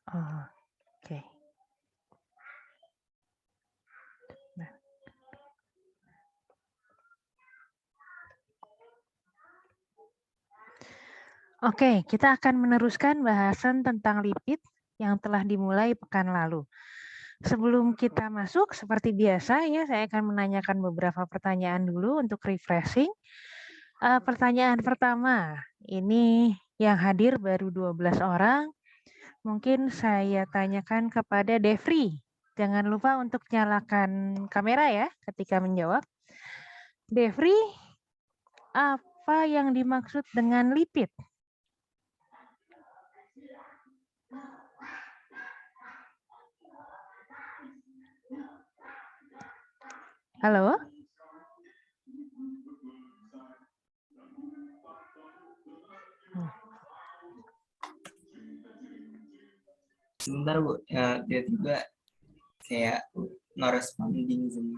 Oh, oke. Nah. Oke, kita akan meneruskan bahasan tentang lipid yang telah dimulai pekan lalu. Sebelum kita masuk, seperti biasa ya, saya akan menanyakan beberapa pertanyaan dulu untuk refreshing. Pertanyaan pertama, ini yang hadir baru 12 orang. Mungkin saya tanyakan kepada Devri. Jangan lupa untuk nyalakan kamera ya ketika menjawab. Devri, apa yang dimaksud dengan lipid? Halo? Sebentar Bu, ya, dia juga kayak no responding Zoom.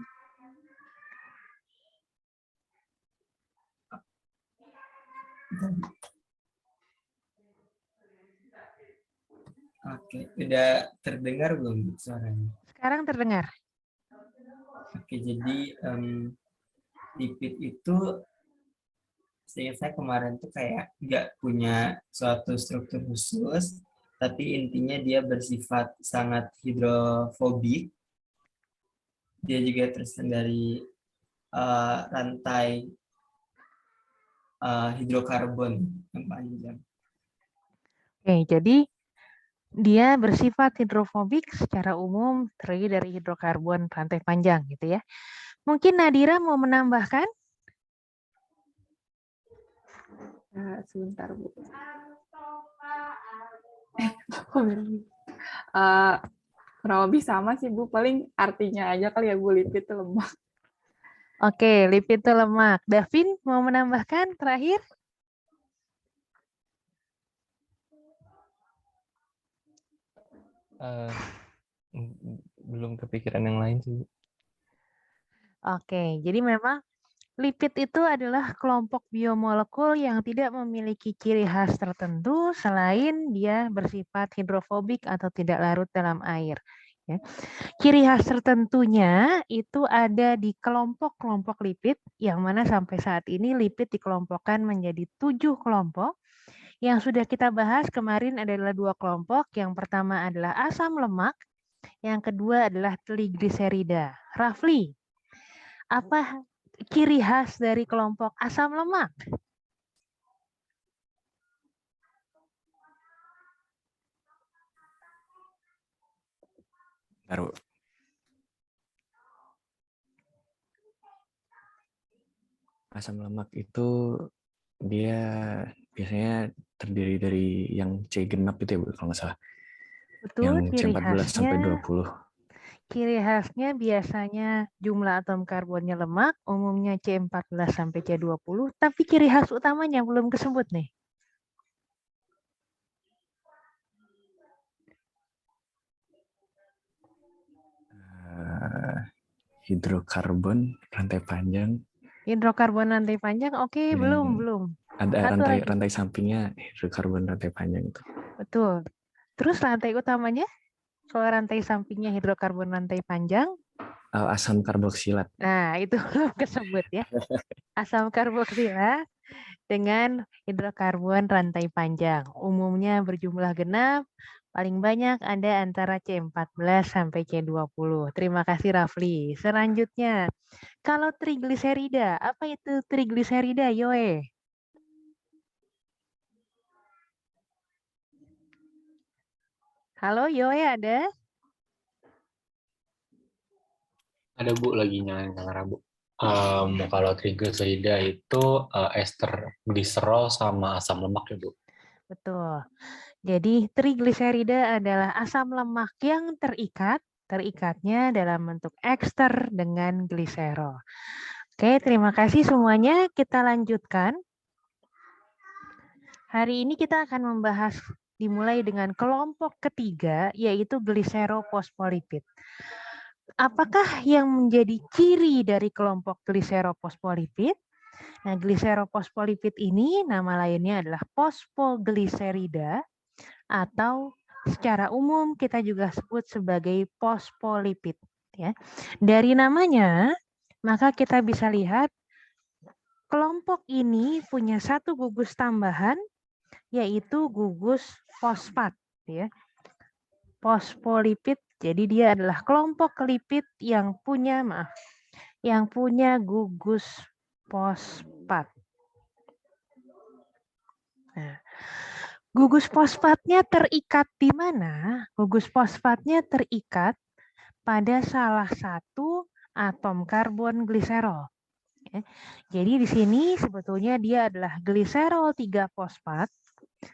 Oke, udah terdengar belum suaranya? Sekarang terdengar. Oke, jadi lipid itu seingat saya kemarin tuh kayak nggak punya suatu struktur khusus, tapi intinya dia bersifat sangat hidrofobik. Dia juga tersusun dari rantai hidrokarbon yang panjang. Oke, jadi dia bersifat hidrofobik secara umum terdiri dari hidrokarbon rantai panjang gitu ya. Mungkin Nadira mau menambahkan? Sebentar Bu. Kurang lebih sama sih Bu, paling artinya aja kali ya Bu, lipid itu lemak. Oke, lipid itu lemak. Davin mau menambahkan terakhir? Belum kepikiran yang lain sih. Oke, jadi memang lipid itu adalah kelompok biomolekul yang tidak memiliki ciri khas tertentu selain dia bersifat hidrofobik atau tidak larut dalam air. Ya. Ciri khas tertentunya itu ada di kelompok-kelompok lipid, yang mana sampai saat ini lipid dikelompokkan menjadi 7 kelompok. Yang sudah kita bahas kemarin adalah 2 kelompok. Yang pertama adalah asam lemak, yang kedua adalah trigliserida. Rafli, apa ciri khas dari kelompok asam lemak? Baru. Asam lemak itu dia biasanya terdiri dari yang C genap itu ya Bu, kalau nggak salah. Betul, Yang ciri C14 khasnya, sampai 20. ciri khasnya biasanya jumlah atom karbonnya lemak, umumnya C14 sampai C20, tapi ciri khas utamanya belum kesebut nih. Hidrokarbon rantai panjang. Hidrokarbon rantai panjang, oke, belum. Ada Satu lagi. rantai sampingnya hidrokarbon rantai panjang itu. Betul. Terus rantai utamanya? Kalau rantai sampingnya hidrokarbon rantai panjang. Asam karboksilat. Nah, itu belum kesebut ya. Asam karboksilat dengan hidrokarbon rantai panjang. Umumnya berjumlah genap, paling banyak ada antara C14 sampai C20. Terima kasih Rafli. Selanjutnya, kalau trigliserida, apa itu trigliserida, Yoe? Halo, Yoe ada? Ada Bu, lagi nyalain kamera Bu. Kalau trigliserida itu ester gliserol sama asam lemak ya Bu. Betul. Jadi trigliserida adalah asam lemak yang terikatnya dalam bentuk ester dengan gliserol. Oke, terima kasih semuanya. Kita lanjutkan. Hari ini kita akan membahas dimulai dengan kelompok ketiga, yaitu gliseroposfolipid. Apakah yang menjadi ciri dari kelompok gliseroposfolipid? Nah, gliseroposfolipid ini nama lainnya adalah fosfogliserida atau secara umum kita juga sebut sebagai fosfolipid. Ya. Dari namanya, maka kita bisa lihat kelompok ini punya satu gugus tambahan, yaitu gugus fosfat. Ya. Fosfolipid, jadi dia adalah kelompok lipid yang punya gugus fosfat. Nah, gugus fosfatnya terikat di mana? Gugus fosfatnya terikat pada salah satu atom karbon gliserol. Ya. Jadi di sini sebetulnya dia adalah gliserol 3-fosfat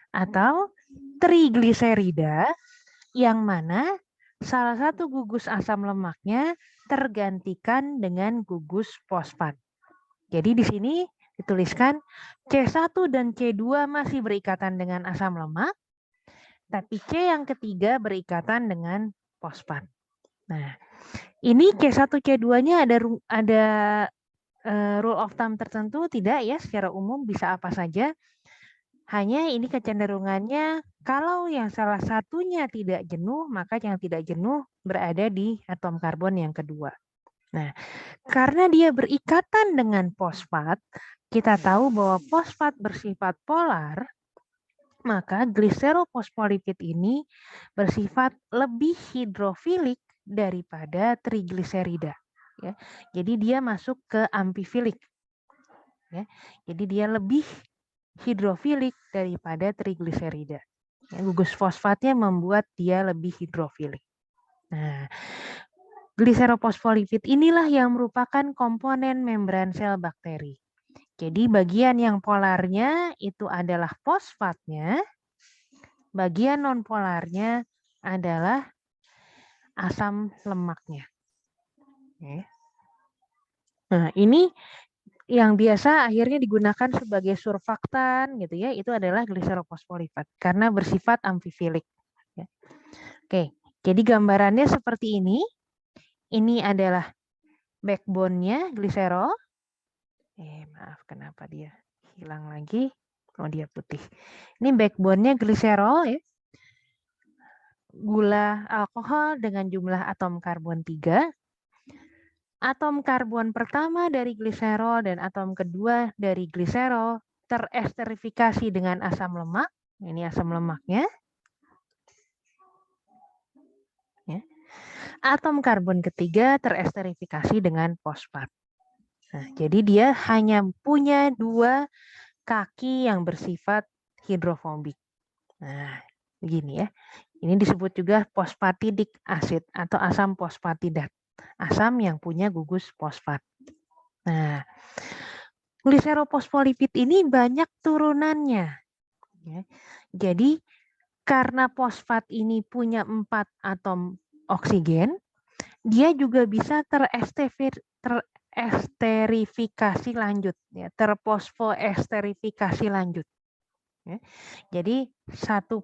atau trigliserida yang mana salah satu gugus asam lemaknya tergantikan dengan gugus fosfat. Jadi di sini dituliskan C1 dan C2 masih berikatan dengan asam lemak, tapi C yang ketiga berikatan dengan fosfat. Nah, ini C1, C2-nya ada rule of thumb tertentu? Tidak ya, secara umum bisa apa saja. Hanya ini kecenderungannya kalau yang salah satunya tidak jenuh, maka yang tidak jenuh berada di atom karbon yang kedua. Nah, karena dia berikatan dengan fosfat, kita tahu bahwa fosfat bersifat polar, maka gliserofosfolipid ini bersifat lebih hidrofilik daripada trigliserida. Ya. Jadi dia masuk ke amfifilik. Ya. Jadi dia lebih hidrofilik daripada trigliserida. Ya, gugus fosfatnya membuat dia lebih hidrofilik. Nah, gliserofosfolipid inilah yang merupakan komponen membran sel bakteri. Jadi bagian yang polarnya itu adalah fosfatnya, bagian nonpolarnya adalah asam lemaknya. Oke. Nah, ini yang biasa akhirnya digunakan sebagai surfaktan gitu ya, itu adalah gliserofosfolipid karena bersifat amfifilik. Ya. Oke, jadi gambarannya seperti ini. Ini adalah backbone-nya gliserol. Maaf, kenapa dia hilang lagi? Oh, dia putih. Ini backbone-nya gliserol ya. Gula alkohol dengan jumlah atom karbon 3. Atom karbon pertama dari gliserol dan atom kedua dari gliserol teresterifikasi dengan asam lemak. Ini asam lemaknya. Ya. Atom karbon ketiga teresterifikasi dengan fosfat. Nah, jadi dia hanya punya 2 kaki yang bersifat hidrofobik. Nah, begini ya. Ini disebut juga fosfatidik asid atau asam fosfatidat. Asam yang punya gugus fosfat. Nah, gliserofosfolipid ini banyak turunannya. Ya. Jadi, karena fosfat ini punya 4 atom oksigen, dia juga bisa teresterifikasi lanjut, ya, terfosfoesterifikasi lanjut. Ya. Jadi satu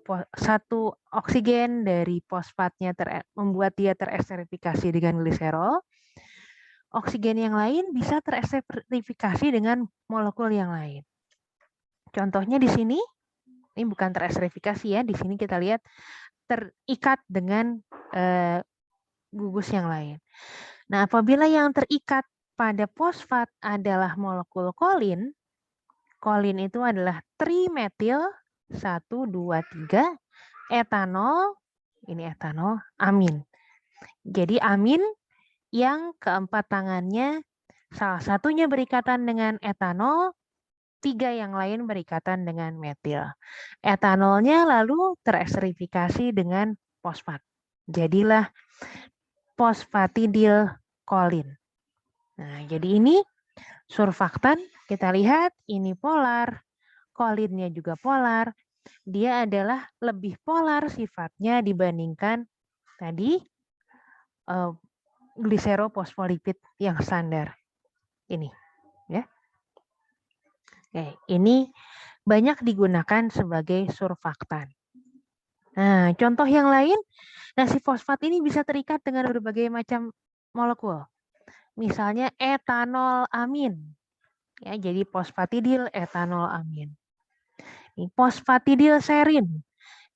oksigen dari fosfatnya membuat dia teresterifikasi dengan gliserol. Oksigen yang lain bisa teresterifikasi dengan molekul yang lain. Contohnya di sini, ini bukan teresterifikasi ya, di sini kita lihat terikat dengan gugus yang lain. Nah, apabila yang terikat pada fosfat adalah molekul kolin, kolin itu adalah trimetil 1, 2, 3 etanol, ini etanol, amin. Jadi amin yang keempat tangannya salah satunya berikatan dengan etanol, 3 yang lain berikatan dengan metil. Etanolnya lalu teresterifikasi dengan fosfat. Jadilah fosfatidilkolin. Nah, jadi ini surfaktan, kita lihat ini polar, kolinnya juga polar. Dia adalah lebih polar sifatnya dibandingkan tadi gliserofosfolipid yang standar. Ini, ya. Oke, ini banyak digunakan sebagai surfaktan. Nah, contoh yang lain, si fosfat ini bisa terikat dengan berbagai macam molekul. Misalnya etanol amin. Ya, jadi fosfatidil etanol amin. Fosfatidil serin.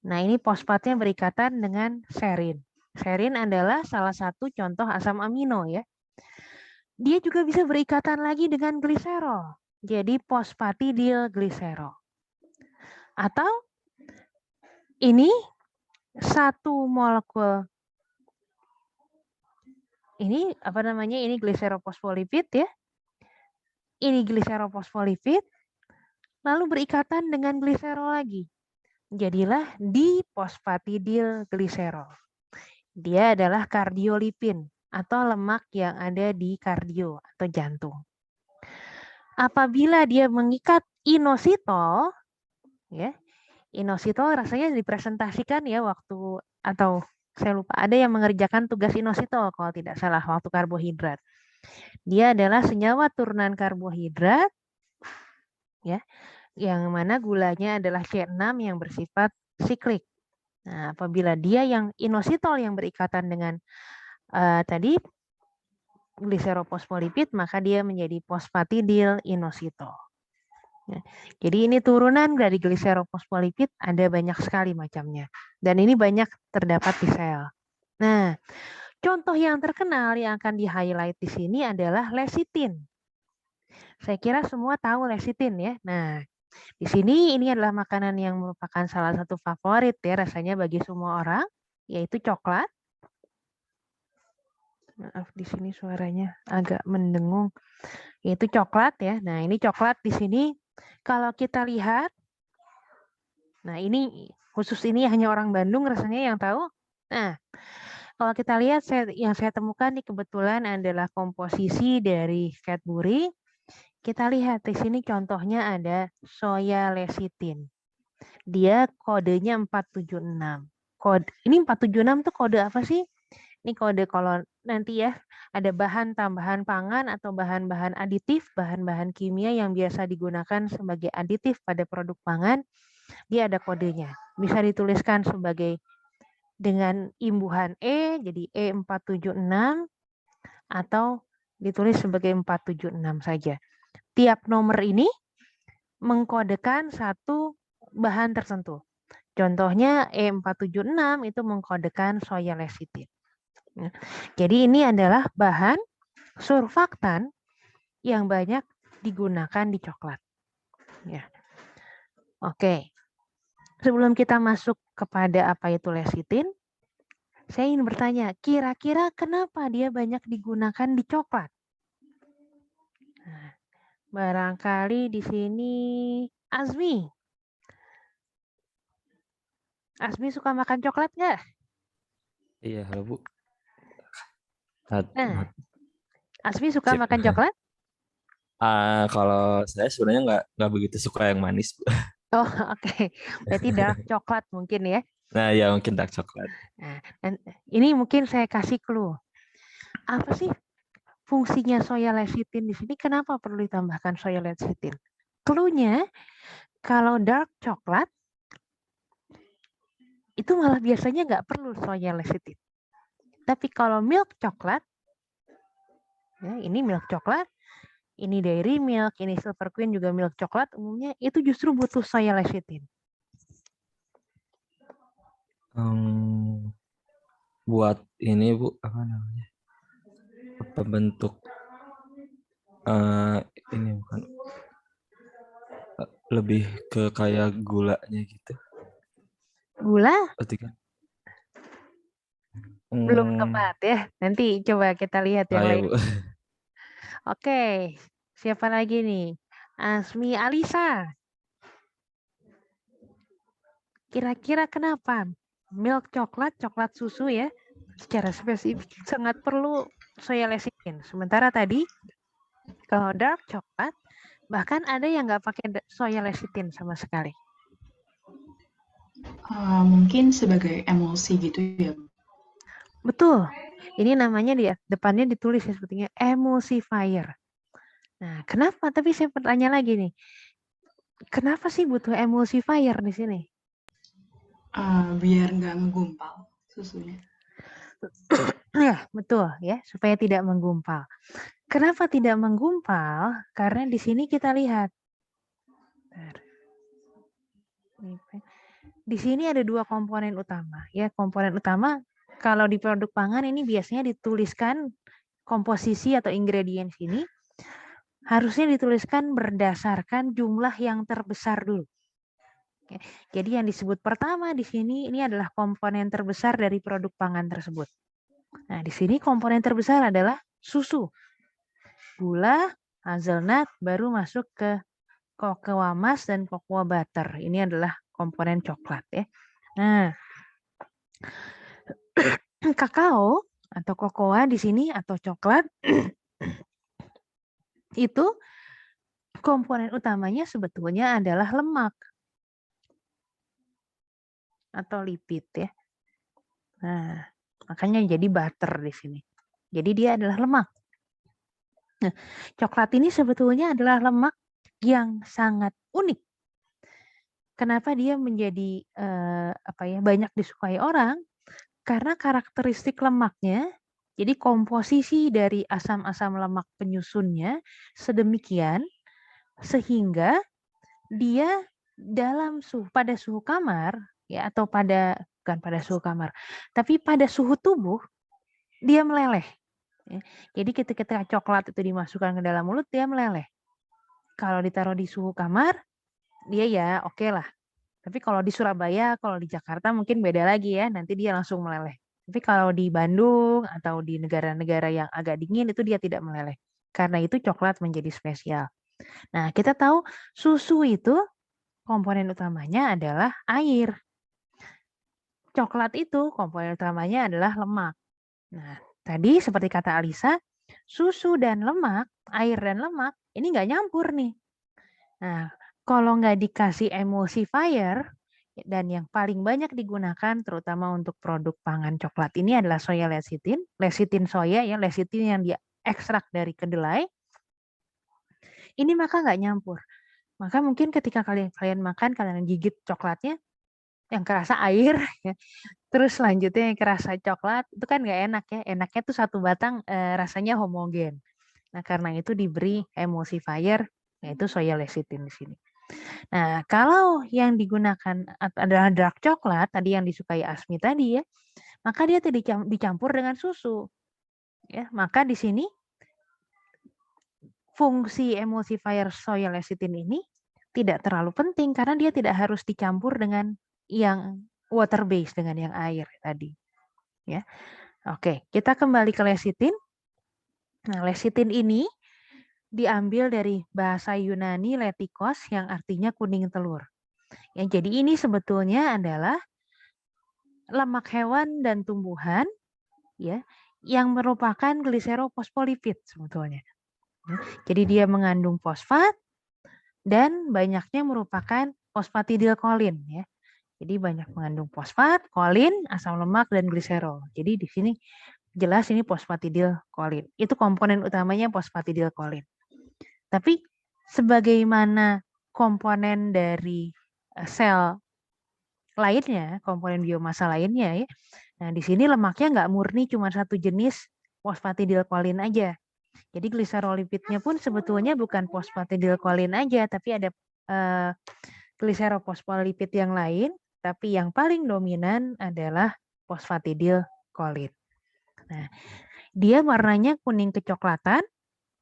Nah, ini fosfatnya berikatan dengan serin. Serin adalah salah satu contoh asam amino ya. Dia juga bisa berikatan lagi dengan gliserol. Jadi fosfatidilgliserol. Atau ini satu molekul. Ini apa namanya? Ini gliserofosfolipid ya. Ini gliserofosfolipid lalu berikatan dengan gliserol lagi. Jadilah difosfatidilgliserol. Dia adalah kardiolipin atau lemak yang ada di kardio atau jantung. Apabila dia mengikat inositol, ya, inositol rasanya dipresentasikan ya waktu atau saya lupa ada yang mengerjakan tugas inositol kalau tidak salah waktu karbohidrat. Dia adalah senyawa turunan karbohidrat, ya, yang mana gulanya adalah C6 yang bersifat siklik. Nah, apabila dia yang inositol yang berikatan dengan tadi gliserofosfolipid, maka dia menjadi fosfatidil inositol. Ya. Jadi ini turunan dari gliserofosfolipid ada banyak sekali macamnya. Dan ini banyak terdapat di sel. Nah, contoh yang terkenal yang akan di-highlight di sini adalah lecitin. Saya kira semua tahu lecitin ya. Nah, di sini ini adalah makanan yang merupakan salah satu favorit ya rasanya bagi semua orang, yaitu coklat. Maaf di sini suaranya agak mendengung. Yaitu coklat ya. Nah, ini coklat di sini kalau kita lihat, nah ini khusus ini hanya orang Bandung rasanya yang tahu. Nah, kalau kita lihat yang saya temukan nih kebetulan adalah komposisi dari Cadbury. Kita lihat di sini contohnya ada soya lecithin. Dia kodenya 476. Ini 476 tuh kode apa sih? Ini kode kalau nanti ya ada bahan tambahan pangan atau bahan-bahan aditif, bahan-bahan kimia yang biasa digunakan sebagai aditif pada produk pangan, dia ada kodenya. Bisa dituliskan sebagai dengan imbuhan E, jadi E476, atau ditulis sebagai 476 saja. Tiap nomor ini mengkodekan satu bahan tertentu. Contohnya E476 itu mengkodekan soya lecithin. Jadi ini adalah bahan surfaktan yang banyak digunakan di coklat. Ya. Oke. Sebelum kita masuk kepada apa itu lecithin, saya ingin bertanya, kira-kira kenapa dia banyak digunakan di coklat? Nah, barangkali di sini Azmi. Azmi suka makan coklat nggak? Iya, halo Bu. Nah, Azmi suka makan coklat? Kalau saya sebenarnya nggak begitu suka yang manis, Bu. Oh, oke. Berarti dark coklat mungkin ya. Nah, ya mungkin dark coklat. Nah, ini mungkin saya kasih clue. Apa sih fungsinya soya lecithin di sini? Kenapa perlu ditambahkan soya lecithin? Clue-nya kalau dark coklat itu malah biasanya nggak perlu soya lecithin. Tapi kalau milk coklat, ya ini milk coklat, ini dairy milk, ini Silver Queen juga milk coklat, umumnya itu justru butuh soya lecithin. Buat ini Bu, apa namanya? Pembentuk ini bukan lebih ke kayak gulanya gitu. Gula? Kan? Belum tepat ya. Nanti coba kita lihat yang lain. Bu. Oke, siapa lagi nih? Asmi Alisa. Kira-kira kenapa milk coklat, coklat susu ya, secara spesifik sangat perlu soya lecithin. Sementara tadi kalau dark coklat bahkan ada yang nggak pakai soya lecithin sama sekali. Mungkin sebagai emulsi gitu ya. Betul. Ini namanya di depannya ditulis ya sepertinya emulsifier. Nah, kenapa? Tapi saya bertanya lagi nih. Kenapa sih butuh emulsifier di sini? Biar nggak menggumpal susunya. Ya, betul ya, supaya tidak menggumpal. Kenapa tidak menggumpal? Karena di sini kita lihat. Di sini ada dua komponen utama. Ya, komponen utama kalau di produk pangan ini biasanya dituliskan komposisi atau ingredients ini harusnya dituliskan berdasarkan jumlah yang terbesar dulu. Oke. Jadi yang disebut pertama di sini ini adalah komponen terbesar dari produk pangan tersebut. Nah, di sini komponen terbesar adalah susu, gula, hazelnut, baru masuk ke cocoa mass dan cocoa butter. Ini adalah komponen coklat ya. Nah, kakao atau cocoa di sini atau coklat itu komponen utamanya sebetulnya adalah lemak atau lipid ya. Nah, makanya jadi butter di sini. Jadi dia adalah lemak. Nah, coklat ini sebetulnya adalah lemak yang sangat unik. Kenapa dia menjadi banyak disukai orang? Karena karakteristik lemaknya, jadi komposisi dari asam-asam lemak penyusunnya sedemikian sehingga dia pada suhu kamar ya atau bukan pada suhu kamar, tapi pada suhu tubuh dia meleleh. Ya. Jadi ketika coklat itu dimasukkan ke dalam mulut dia meleleh. Kalau ditaruh di suhu kamar dia ya oke lah. Tapi kalau di Surabaya, kalau di Jakarta mungkin beda lagi ya, nanti dia langsung meleleh. Tapi kalau di Bandung atau di negara-negara yang agak dingin itu dia tidak meleleh. Karena itu coklat menjadi spesial. Nah, kita tahu susu itu komponen utamanya adalah air. Coklat itu komponen utamanya adalah lemak. Nah, tadi seperti kata Alisa, susu dan lemak, air dan lemak, ini nggak nyampur nih. Nah, kalau nggak dikasih emulsifier, dan yang paling banyak digunakan terutama untuk produk pangan coklat ini adalah soya lecithin, lecithin soya ya, lecithin yang dia ekstrak dari kedelai, ini maka nggak nyampur. Maka mungkin ketika kalian makan, kalian gigit coklatnya, yang kerasa air, ya. Terus selanjutnya yang kerasa coklat, itu kan nggak enak ya. Enaknya tuh satu batang rasanya homogen. Nah karena itu diberi emulsifier, yaitu soya lecithin di sini. Nah kalau yang digunakan adalah dark coklat, tadi yang disukai Asmi tadi ya, maka dia tidak dicampur dengan susu. Ya, maka di sini fungsi emulsifier soya lecithin ini tidak terlalu penting karena dia tidak harus dicampur dengan yang water base, dengan yang air tadi. Ya, oke, kita kembali ke lecithin. Nah, lecithin ini diambil dari bahasa Yunani letikos yang artinya kuning telur. Ya, jadi ini sebetulnya adalah lemak hewan dan tumbuhan ya yang merupakan gliserofosfolipid sebetulnya. Jadi dia mengandung fosfat dan banyaknya merupakan fosfatidilkolin ya. Jadi banyak mengandung fosfat, kolin, asam lemak dan gliserol. Jadi di sini jelas ini fosfatidilkolin. Itu komponen utamanya fosfatidilkolin. Tapi sebagaimana komponen dari sel lainnya, komponen biomasa lainnya ya. Nah, di sini lemaknya nggak murni cuma satu jenis fosfatidilkolin aja. Jadi gliserolipidnya pun sebetulnya bukan fosfatidilkolin aja, tapi ada gliserofosfolipid yang lain, tapi yang paling dominan adalah fosfatidilkolin. Nah, dia warnanya kuning kecoklatan.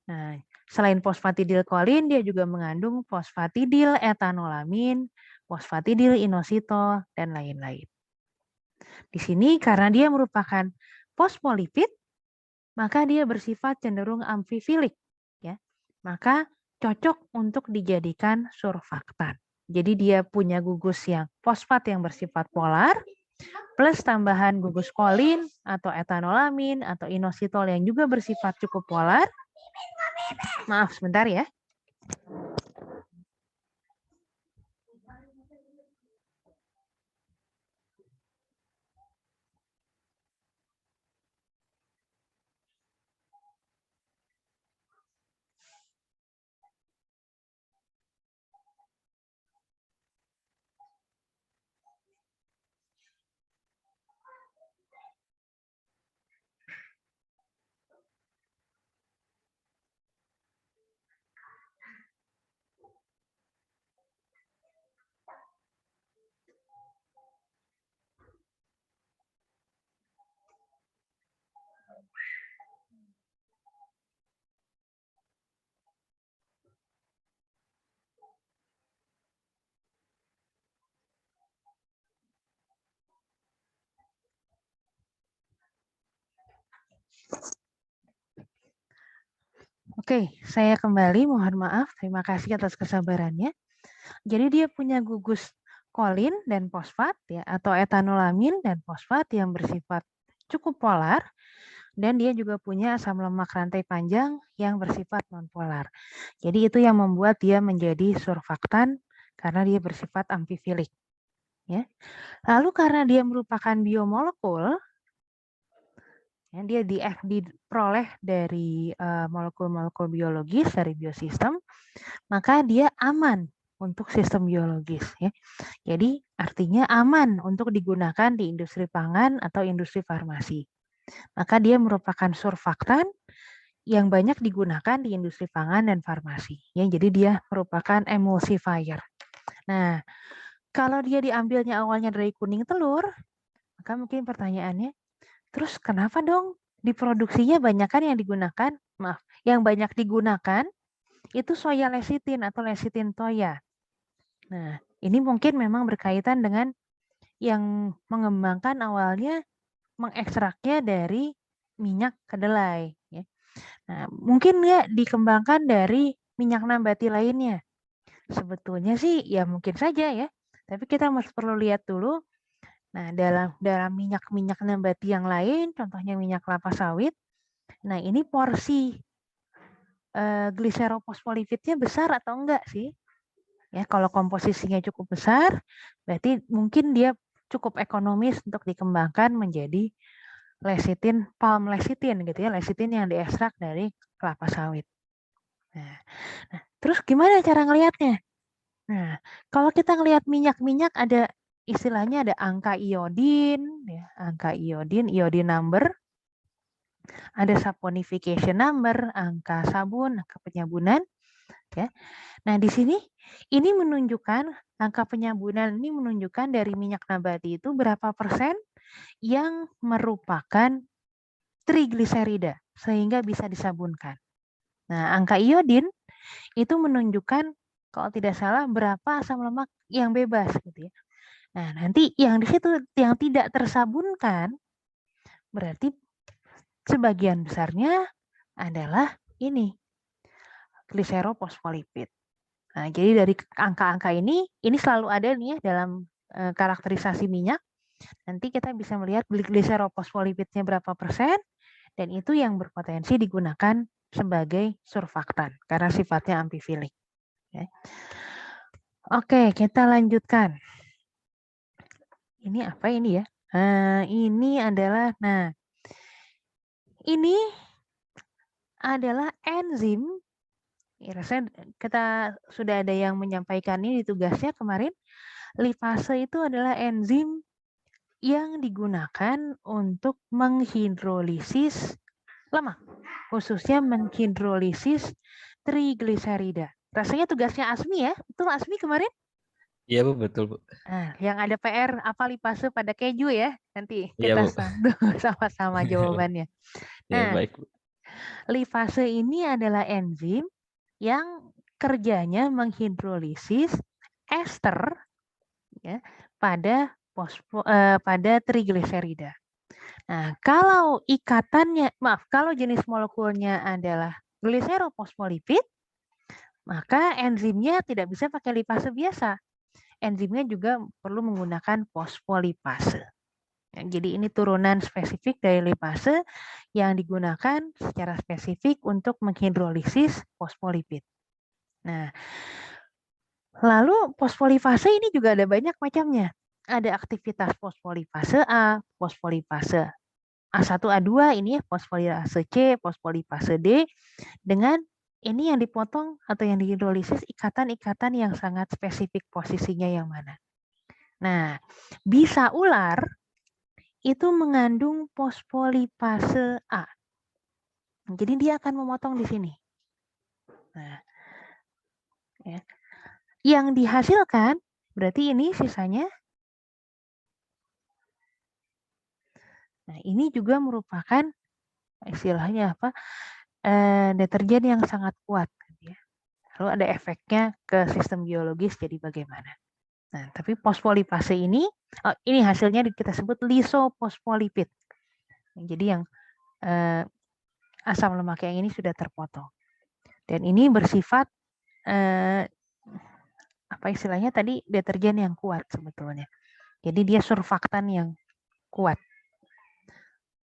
Nah, selain fosfatidilkolin, dia juga mengandung fosfatidil etanolamin, fosfatidil inositol, dan lain-lain. Di sini karena dia merupakan fosfolipid, maka dia bersifat cenderung amfifilik, ya. Maka cocok untuk dijadikan surfaktan. Jadi dia punya gugus yang fosfat yang bersifat polar, plus tambahan gugus kolin atau etanolamin atau inositol yang juga bersifat cukup polar. Maaf sebentar ya. Oke, saya kembali, mohon maaf, terima kasih atas kesabarannya. Jadi dia punya gugus kolin dan fosfat ya, atau etanolamin dan fosfat yang bersifat cukup polar, dan dia juga punya asam lemak rantai panjang yang bersifat nonpolar. Jadi itu yang membuat dia menjadi surfaktan karena dia bersifat amfifilik. Ya. Lalu karena dia merupakan biomolekul, ya, dia diperoleh dari molekul-molekul biologis dari biosistem, maka dia aman untuk sistem biologis. Ya. Jadi artinya aman untuk digunakan di industri pangan atau industri farmasi. Maka dia merupakan surfaktan yang banyak digunakan di industri pangan dan farmasi. Ya, jadi dia merupakan emulsifier. Nah, kalau dia diambilnya awalnya dari kuning telur, maka mungkin pertanyaannya, terus kenapa dong diproduksinya banyak kan yang digunakan? Maaf, yang banyak digunakan itu soya lecitin atau lecitin toya. Nah, ini mungkin memang berkaitan dengan yang mengembangkan awalnya mengekstraknya dari minyak kedelai. Ya. Nah, mungkin nggak dikembangkan dari minyak nabati lainnya? Sebetulnya sih ya mungkin saja ya. Tapi kita masih perlu lihat dulu. Nah, dalam minyak-minyak nabati yang lain, contohnya minyak kelapa sawit. Nah, ini porsi gliserofosfolipidnya besar atau enggak sih? Ya, kalau komposisinya cukup besar, berarti mungkin dia cukup ekonomis untuk dikembangkan menjadi lecitin, palm lecitin gitu ya, lecitin yang diekstrak dari kelapa sawit. Nah, terus gimana cara ngelihatnya? Nah, kalau kita ngelihat minyak-minyak ada istilahnya ada angka iodin, ya, angka iodin, iodin number, ada saponification number, angka sabun, angka penyabunan, ya. Nah, di sini ini menunjukkan angka penyabunan ini menunjukkan dari minyak nabati itu berapa persen yang merupakan trigliserida sehingga bisa disabunkan. Nah, angka iodin itu menunjukkan kalau tidak salah berapa asam lemak yang bebas gitu ya. Nah, nanti yang di situ yang tidak tersabunkan berarti sebagian besarnya adalah ini gliserofosfolipid. Nah, jadi dari angka-angka ini selalu ada nih ya dalam karakterisasi minyak. Nanti kita bisa melihat gliserofosfolipidnya berapa persen dan itu yang berpotensi digunakan sebagai surfaktan karena sifatnya amfifilik. Ya. Oke, kita lanjutkan. Ini apa ini ya? Ini adalah, ini adalah enzim. Ya, rasanya kita sudah ada yang menyampaikan ini di tugasnya kemarin. Lipase itu adalah enzim yang digunakan untuk menghidrolisis lemak, khususnya menghidrolisis trigliserida. Rasanya tugasnya Asmi ya, betul Asmi kemarin? Iya Bu, betul Bu. Nah, yang ada PR apa lipase pada keju ya, nanti Iya kita Bu. sama-sama jawabannya. Ya Nah, baik Bu. lipase ini adalah enzim yang kerjanya menghidrolisis ester ya, pada trigliserida. Nah, kalau kalau jenis molekulnya adalah gliserofosfolipid, maka enzimnya tidak bisa pakai lipase biasa. Enzimnya juga perlu menggunakan fosfolipase. Ya, jadi ini turunan spesifik dari lipase yang digunakan secara spesifik untuk menghidrolisis fosfolipid. Nah, lalu fosfolipase ini juga ada banyak macamnya. Ada aktivitas fosfolipase A, fosfolipase A1, A2 ini ya, fosfolipase C, fosfolipase D dengan ini yang dipotong atau yang dihidrolisis ikatan-ikatan yang sangat spesifik posisinya yang mana. Nah, bisa ular itu mengandung fosfolipase A. Jadi dia akan memotong di sini. Nah, ya. Yang dihasilkan berarti ini sisanya. Nah, ini juga merupakan istilahnya apa? Deterjen yang sangat kuat. Ya. Lalu ada efeknya ke sistem biologis jadi bagaimana? Nah, tapi fosfolipase ini hasilnya kita sebut lisofosfolipid. Jadi yang asam lemak yang ini sudah terpotong. Dan ini bersifat apa istilahnya tadi, deterjen yang kuat sebetulnya. Jadi dia surfaktan yang kuat.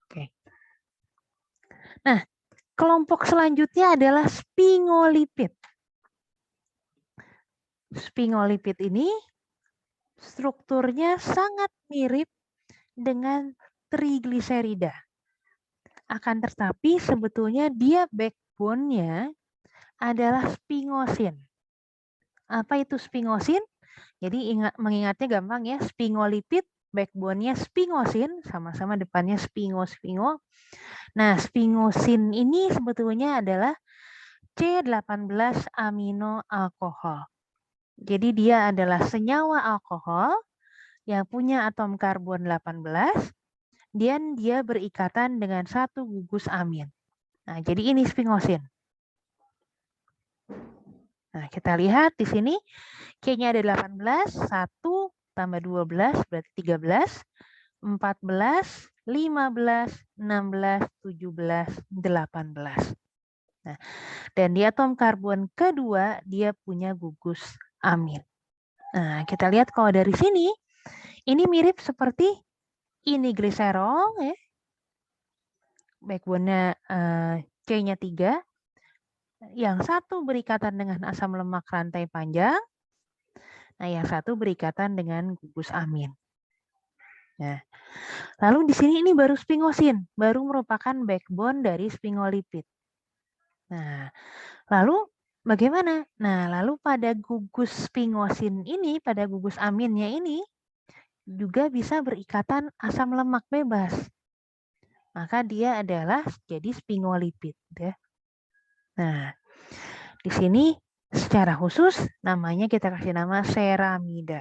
Oke. Nah, kelompok selanjutnya adalah sphingolipid. Sphingolipid ini strukturnya sangat mirip dengan trigliserida. Akan tetapi sebetulnya dia backbone-nya adalah sphingosine. Apa itu sphingosine? Jadi mengingatnya gampang ya, sphingolipid backbone-nya sphingosine, sama-sama depannya sphingo. Nah, sphingosine ini sebetulnya adalah C18 amino alkohol. Jadi dia adalah senyawa alkohol yang punya atom karbon 18 dan dia berikatan dengan satu gugus amin. Nah, jadi ini sphingosine. Nah, kita lihat di sini Q-nya ada 18, 1 tambah 12 berarti 13, 14, 15, 16, 17, 18. Nah, dan di atom karbon kedua dia punya gugus amin. Nah, kita lihat kalau dari sini ini mirip seperti ini gliserol ya. Backbone-nya C-nya 3. Yang satu berikatan dengan asam lemak rantai panjang. Nah, yang satu berikatan dengan gugus amin. Nah, lalu di sini ini baru sphingosine, baru merupakan backbone dari sphingolipid. Nah, lalu bagaimana? Nah, lalu pada gugus sphingosine ini, pada gugus aminnya ini juga bisa berikatan asam lemak bebas. Maka dia adalah jadi sphingolipid ya. Nah, di sini secara khusus namanya kita kasih nama ceramida.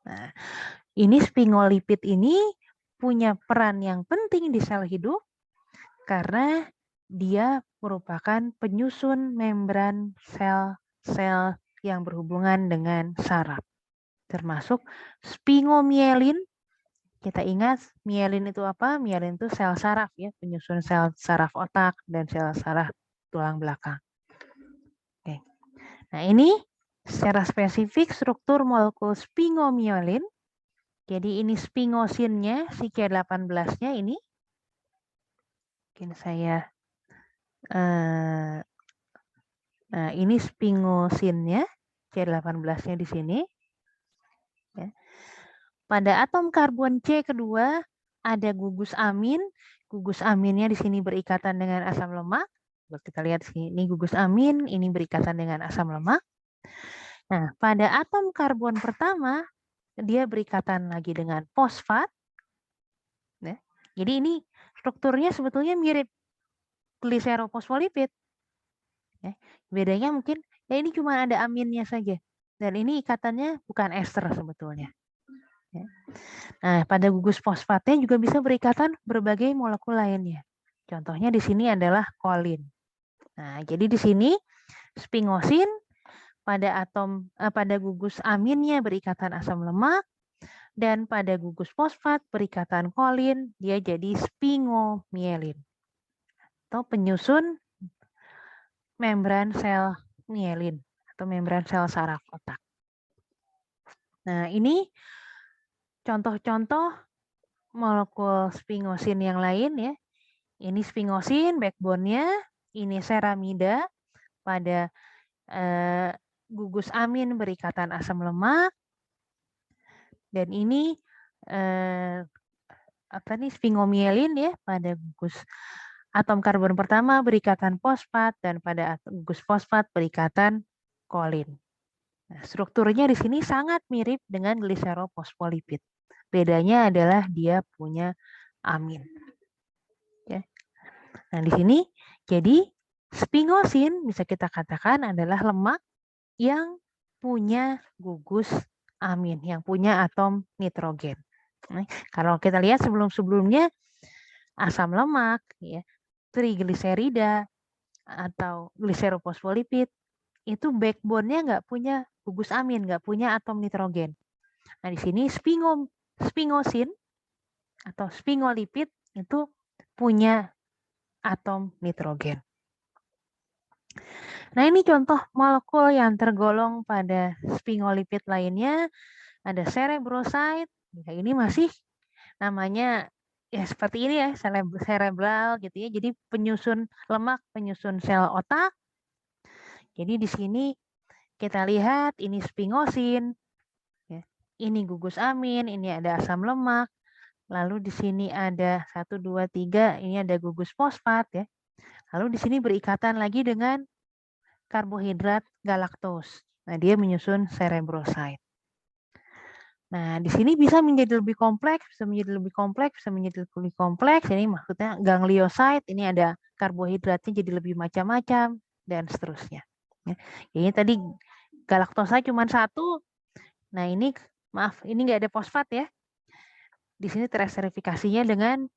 Nah, ini sphingolipid ini punya peran yang penting di sel hidup karena dia merupakan penyusun membran sel-sel yang berhubungan dengan saraf. Termasuk sphingomyelin. Kita ingat myelin itu apa? Myelin itu sel saraf ya, penyusun sel saraf otak dan sel saraf tulang belakang. Oke. Nah, ini secara spesifik struktur molekul sphingomyelin. Jadi ini sphingosinnya, si Q18-nya ini. Mungkin saya nah, ini sphingosinnya, C18-nya di sini. Ya. Pada atom karbon C kedua ada gugus amin. Gugus aminnya di sini berikatan dengan asam lemak. Kita lihat sini, ini gugus amin, ini berikatan dengan asam lemak. Nah, pada atom karbon pertama dia berikatan lagi dengan fosfat. Ya. Jadi ini strukturnya sebetulnya mirip gliserofosfolipid. Ya. Bedanya mungkin ya ini cuma ada aminnya saja. Dan ini ikatannya bukan ester sebetulnya. Ya. Nah, pada gugus fosfatnya juga bisa berikatan berbagai molekul lainnya. Contohnya di sini adalah kolin. Nah, jadi di sini sphingosin pada gugus aminnya berikatan asam lemak dan pada gugus fosfat berikatan kolin, dia jadi sphingomyelin atau penyusun membran sel myelin atau membran sel saraf otak. Nah, ini contoh-contoh molekul sphingosin yang lain ya. Ini sphingosin backbone-nya, ini ceramida pada gugus amin berikatan asam lemak, dan ini sphingomyelin ya pada gugus atom karbon pertama berikatan fosfat dan pada gugus fosfat berikatan kolin. Nah, strukturnya di sini sangat mirip dengan gliserofosfolipid. Bedanya adalah dia punya amin. Ya. Nah, di sini jadi sphingosin bisa kita katakan adalah lemak yang punya gugus amin, yang punya atom nitrogen. Nah, kalau kita lihat sebelum-sebelumnya asam lemak, ya, trigliserida atau gliserofosfolipid itu backbone-nya nggak punya gugus amin, nggak punya atom nitrogen. Nah, di sini sphingosin atau sphingolipid itu punya atom nitrogen. Nah, ini contoh molekul yang tergolong pada sphingolipid lainnya. Ada cerebroside. Ya, ini masih namanya ya seperti ini ya, cerebral gitu ya. Jadi penyusun lemak, penyusun sel otak. Jadi di sini kita lihat ini sfingosin, ya. Ini gugus amin, ini ada asam lemak. Lalu di sini ada 1, 2, 3, ini ada gugus fosfat ya. Lalu di sini berikatan lagi dengan karbohidrat galaktos. Nah, dia menyusun cerebroside. Nah, di sini bisa menjadi lebih kompleks, bisa menjadi lebih kompleks, bisa menjadi lebih kompleks. Ini maksudnya ganglioside, ini ada karbohidratnya jadi lebih macam-macam, dan seterusnya. Ya. Ini tadi galaktosa cuma 1. Nah, ini maaf, ini nggak ada fosfat ya. Di sini teresterifikasinya dengan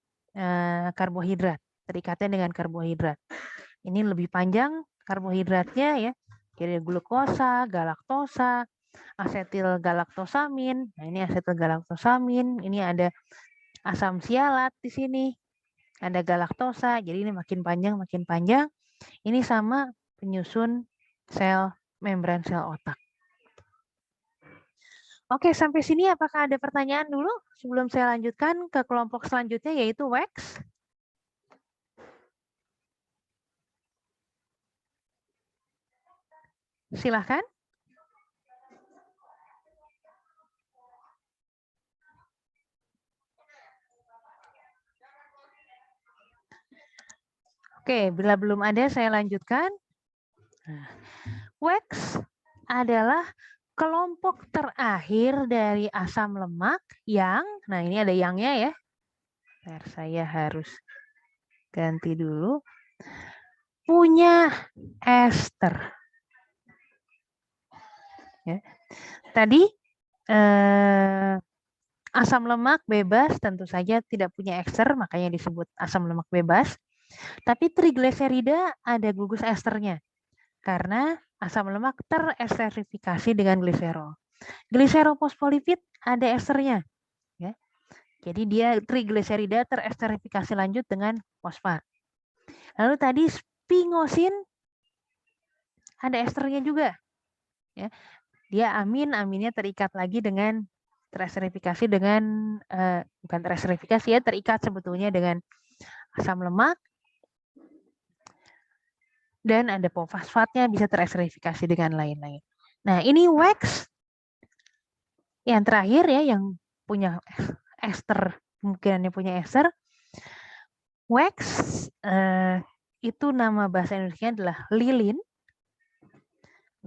karbohidrat, terikatnya dengan karbohidrat. Ini lebih panjang karbohidratnya ya. Jadi glukosa, galaktosa, asetil galaktosamin. Nah, ini asetil galaktosamin, ini ada asam sialat di sini. Ada galaktosa. Jadi ini makin panjang. Ini sama penyusun sel membran sel otak. Oke, sampai sini apakah ada pertanyaan dulu sebelum saya lanjutkan ke kelompok selanjutnya yaitu WEX? Silahkan. Oke, bila belum ada saya lanjutkan. Nah, WEX adalah kelompok terakhir dari asam lemak yang, nah ini ada yangnya ya. Bentar, saya harus ganti dulu. Punya ester. Ya. Tadi asam lemak bebas tentu saja tidak punya ester, makanya disebut asam lemak bebas. Tapi trigliserida ada gugus esternya karena asam lemak teresterifikasi dengan gliserol. Gliserofosfolipid ada esternya. Ya. Jadi dia trigliserida teresterifikasi lanjut dengan fosfat. Lalu tadi sfingosin ada esternya juga. Ya. Dia aminnya terikat lagi dengan teresterifikasi dengan bukan teresterifikasi ya, terikat sebetulnya dengan asam lemak. Dan ada fosfatnya bisa teresterifikasi dengan lain-lain. Nah, ini WEX yang terakhir ya, yang punya ester, kemungkinannya punya ester. WEX itu nama bahasa Indonesia adalah lilin.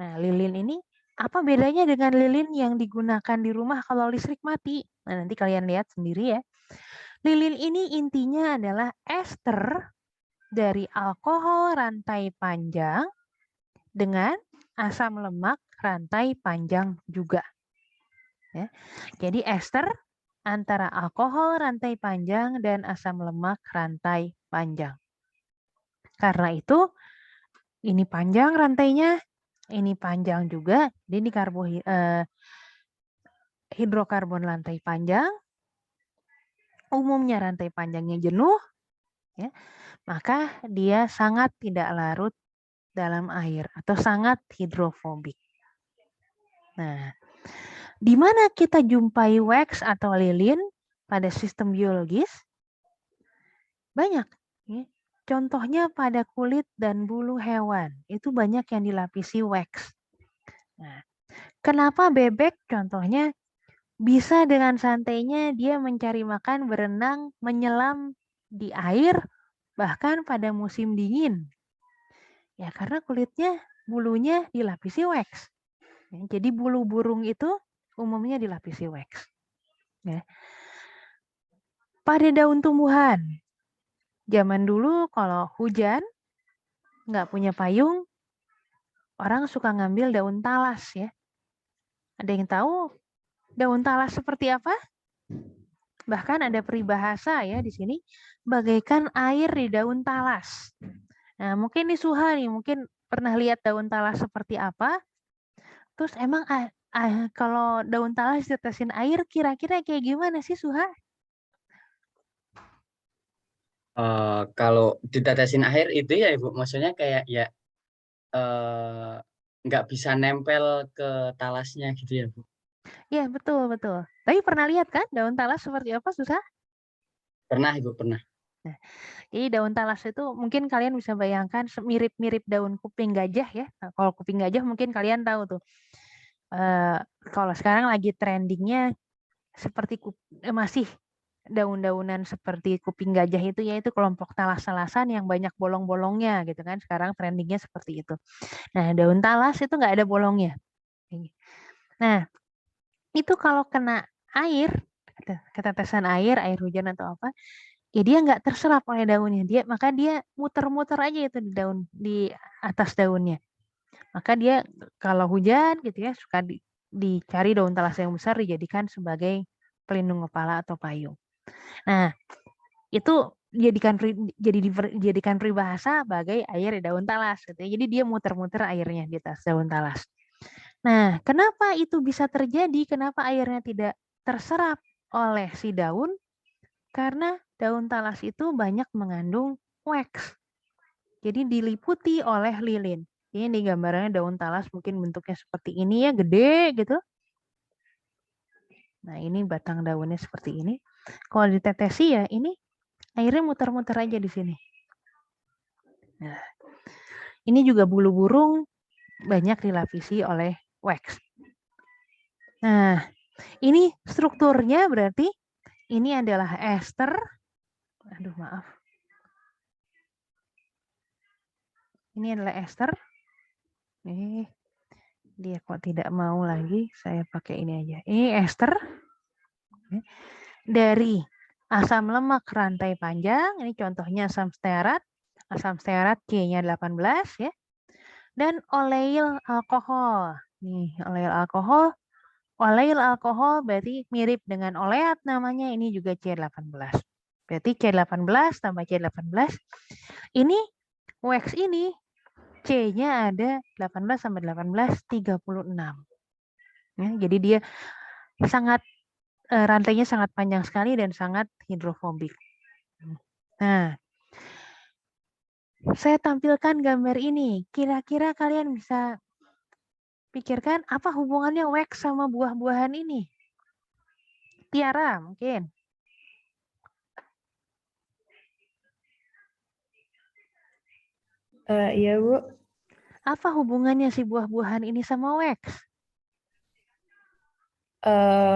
Nah, lilin ini apa bedanya dengan lilin yang digunakan di rumah kalau listrik mati? Nah, nanti kalian lihat sendiri ya. Lilin ini intinya adalah ester dari alkohol rantai panjang dengan asam lemak rantai panjang juga. Ya. Jadi ester antara alkohol rantai panjang dan asam lemak rantai panjang. Karena itu ini panjang rantainya, ini panjang juga, ini hidrokarbon rantai panjang. Umumnya rantai panjangnya jenuh, ya, maka dia sangat tidak larut dalam air atau sangat hidrofobik. Nah, di mana kita jumpai WEX atau lilin pada sistem biologis? Banyak. Ya. Contohnya pada kulit dan bulu hewan. Itu banyak yang dilapisi WEX. Nah, kenapa bebek contohnya bisa dengan santainya dia mencari makan, berenang, menyelam di air, bahkan pada musim dingin? Ya karena kulitnya, bulunya dilapisi WEX. Ya, jadi bulu burung itu umumnya dilapisi WEX. Ya. Pada daun tumbuhan, zaman dulu kalau hujan, nggak punya payung, orang suka ngambil daun talas ya. Ada yang tahu daun talas seperti apa? Bahkan ada peribahasa ya di sini, bagaikan air di daun talas. Nah mungkin nih Suha nih, mungkin pernah lihat daun talas seperti apa? Terus emang kalau daun talas ditetesin air kira-kira kayak gimana sih Suha? Kalau ditetesin air itu ya Ibu, maksudnya kayak ya nggak bisa nempel ke talasnya gitu ya, Bu? Ya, betul, betul. Tapi pernah lihat kan daun talas seperti apa, Susah? Pernah, Ibu, pernah. Nah, jadi daun talas itu mungkin kalian bisa bayangkan mirip-mirip daun kuping gajah ya. Nah, kalau kuping gajah mungkin kalian tahu tuh. Kalau sekarang lagi trendingnya seperti masih daun-daunan seperti kuping gajah itu, yaitu kelompok talas-talasan yang banyak bolong-bolongnya gitu kan. Sekarang trendingnya seperti itu. Nah, daun talas itu nggak ada bolongnya. Nah, itu kalau kena air, ketetesan air hujan atau apa, ya dia nggak terserap oleh daunnya. Maka dia muter-muter aja itu di atas daunnya. Maka dia kalau hujan gitu ya suka dicari daun talas yang besar dijadikan sebagai pelindung kepala atau payung. Nah, itu dijadikan peribahasa sebagai air di daun talas gitu ya. Jadi dia muter-muter airnya di atas daun talas. Nah, kenapa itu bisa terjadi? Kenapa airnya tidak terserap oleh si daun? Karena daun talas itu banyak mengandung wax. Jadi diliputi oleh lilin. Ini di gambarnya daun talas mungkin bentuknya seperti ini ya, gede gitu. Nah, ini batang daunnya seperti ini. Kalau ditetesi ya, ini airnya muter-muter aja di sini. Nah, ini juga bulu burung banyak dilapisi oleh wax. Nah, ini strukturnya berarti ini adalah ester. Aduh, maaf. Ini adalah ester. Dia kok tidak mau lagi, saya pakai ini aja. Ini ester dari asam lemak rantai panjang. Ini contohnya asam stearat. Asam stearat C-nya 18 ya. Dan oleil alkohol. Nih, oleil alkohol. Oleil alkohol berarti mirip dengan oleat namanya, ini juga C18. Berarti C18 tambah C18. Ini wax ini C-nya ada 18 sampai 18, 36. Ya, jadi dia sangat rantainya sangat panjang sekali dan sangat hidrofobik. Nah, saya tampilkan gambar ini. Kira-kira kalian bisa pikirkan apa hubungannya wax sama buah-buahan ini? Tiara mungkin. Iya, Bu. Apa hubungannya si buah-buahan ini sama wax?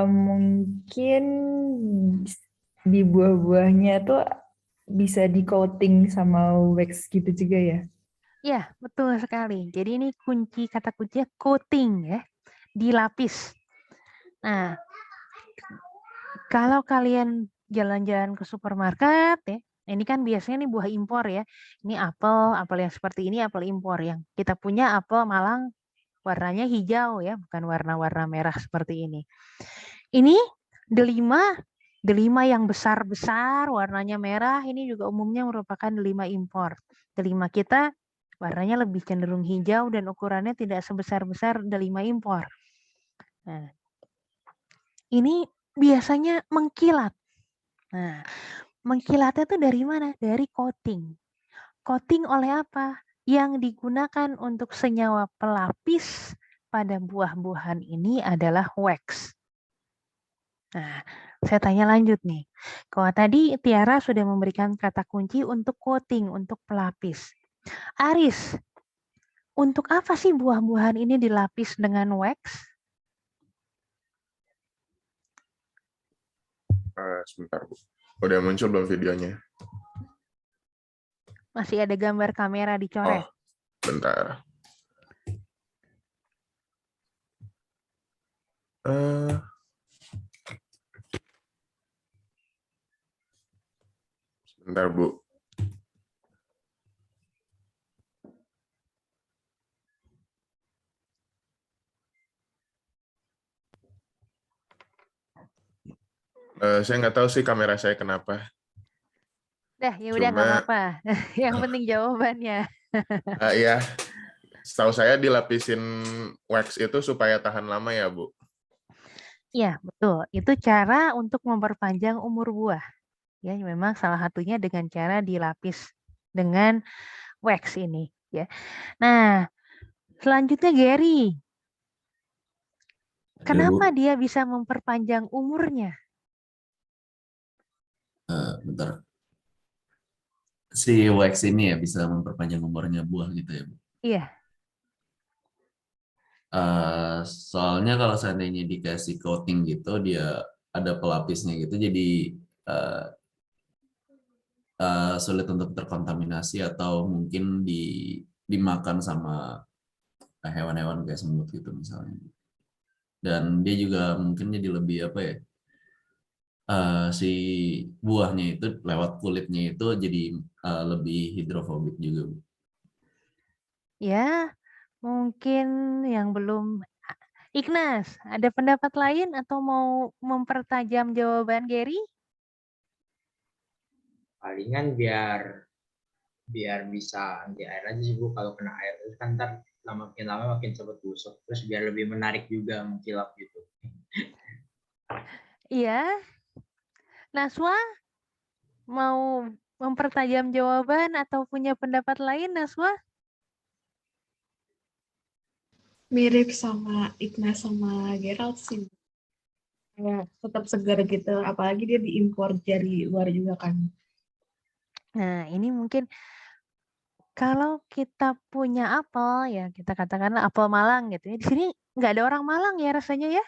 Mungkin di buah-buahnya tuh bisa di coating sama wax gitu juga ya. Ya, betul sekali. Jadi ini kata kuncinya coating ya, dilapis. Nah, kalau kalian jalan-jalan ke supermarket ya, ini kan biasanya nih buah impor ya. Ini apel yang seperti ini apel impor. Yang kita punya apel Malang warnanya hijau ya, bukan warna-warna merah seperti ini. Ini delima yang besar-besar warnanya merah, ini juga umumnya merupakan delima impor. Delima kita warnanya lebih cenderung hijau dan ukurannya tidak sebesar-besar delima impor. Nah, ini biasanya mengkilat. Nah, mengkilatnya itu dari mana? Dari coating. Coating oleh apa? Yang digunakan untuk senyawa pelapis pada buah-buahan ini adalah wax. Nah, saya tanya lanjut nih. Kalau tadi Tiara sudah memberikan kata kunci untuk coating, untuk pelapis. Aris, untuk apa sih buah-buahan ini dilapis dengan wax? Sebentar, Bu. Udah muncul belum videonya? Masih ada gambar kamera dicoret. Oh, bentar. Sebentar, Bu. Saya nggak tahu sih kamera saya kenapa. Dah, ya udah nggak apa-apa. Yang penting jawabannya. Iya, setahu saya dilapisin wax itu supaya tahan lama ya, Bu. Iya, betul. Itu cara untuk memperpanjang umur buah. Ya, memang salah satunya dengan cara dilapis dengan wax ini. Ya. Nah, Selanjutnya Gary. Ya, Kenapa Bu. dia bisa memperpanjang umurnya? Bentar. Si wax ini ya bisa memperpanjang umurnya buah gitu ya, Bu. Iya. Soalnya kalau seandainya dikasih coating gitu, dia ada pelapisnya gitu, jadi eh, sulit untuk terkontaminasi atau mungkin dimakan sama hewan-hewan kayak semut gitu misalnya. Dan dia juga mungkin jadi lebih apa ya? Si buahnya itu lewat kulitnya itu jadi lebih hidrofobik juga, Bu. Ya, mungkin yang belum. Ignas, ada pendapat lain atau mau mempertajam jawaban Gary? Palingan biar bisa anti air aja sih Bu. Kalau kena air terus kan ntar makin lama makin cepat busuk. Terus biar lebih menarik juga mengkilap gitu. Iya. Naswa, mau mempertajam jawaban atau punya pendapat lain, Naswa? Mirip sama Ignas sama Gerald sih. Kayak tetap segar gitu, apalagi dia diimpor dari luar juga kan. Nah, ini mungkin kalau kita punya apel, ya kita katakanlah apel Malang gitu ya. Di sini nggak ada orang Malang ya rasanya ya.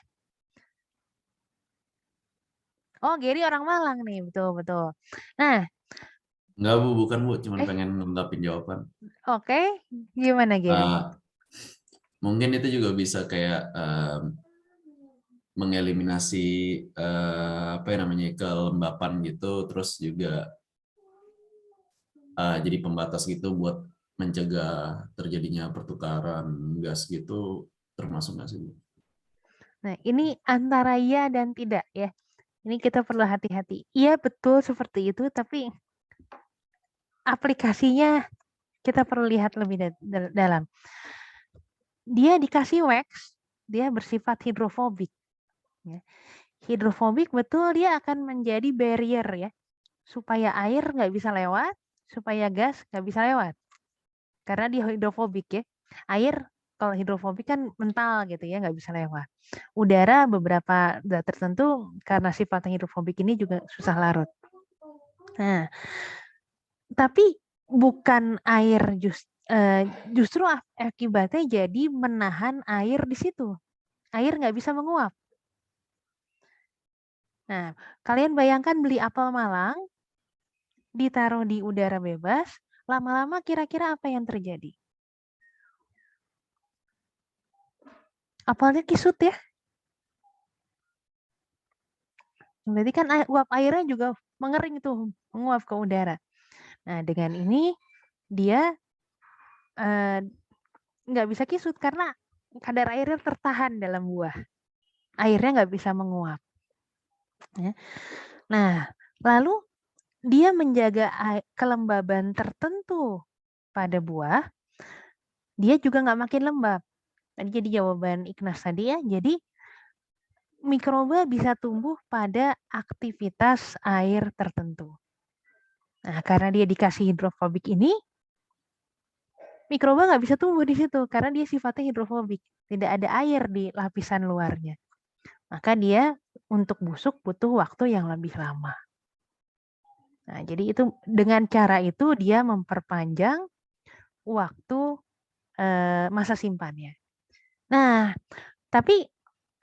Oh, Gary orang Malang nih, betul-betul. Nah, Enggak, Bu, bukan, Bu. Cuman pengen ngelengkapin jawaban. oke. Gimana Gary? Mungkin itu juga bisa kayak mengeliminasi apa yang namanya kelembapan gitu, terus juga jadi pembatas gitu buat mencegah terjadinya pertukaran gas gitu, termasuk nggak sih, Bu? Nah, ini antara iya dan tidak ya. Ini kita perlu hati-hati. Iya betul seperti itu, tapi aplikasinya kita perlu lihat lebih dalam. Dia dikasih wax, dia bersifat hidrofobik. Ya. Hidrofobik betul dia akan menjadi barrier ya, supaya air nggak bisa lewat, supaya gas nggak bisa lewat. Karena dia hidrofobik ya. Air kalau hidrofobik kan mental gitu ya, nggak bisa lewat. Udara beberapa zat tertentu karena sifatnya hidrofobik ini juga susah larut. Nah, tapi bukan air justru akibatnya jadi menahan air di situ. Air nggak bisa menguap. Nah, kalian bayangkan beli apel Malang, ditaruh di udara bebas, lama-lama kira-kira apa yang terjadi? Apelnya kisut ya. Berarti kan uap airnya juga mengering tuh, menguap ke udara. Nah, dengan ini dia nggak bisa kisut karena kadar airnya tertahan dalam buah. Airnya nggak bisa menguap. Ya. Nah, lalu dia menjaga kelembaban tertentu pada buah, dia juga nggak makin lembab. Tadi jadi jawaban Ignas tadi ya, jadi mikroba bisa tumbuh pada aktivitas air tertentu. Nah, karena dia dikasih hidrofobik ini, mikroba nggak bisa tumbuh di situ karena dia sifatnya hidrofobik, tidak ada air di lapisan luarnya. Maka dia untuk busuk butuh waktu yang lebih lama. Nah, jadi itu dengan cara itu dia memperpanjang waktu masa simpannya. Nah, tapi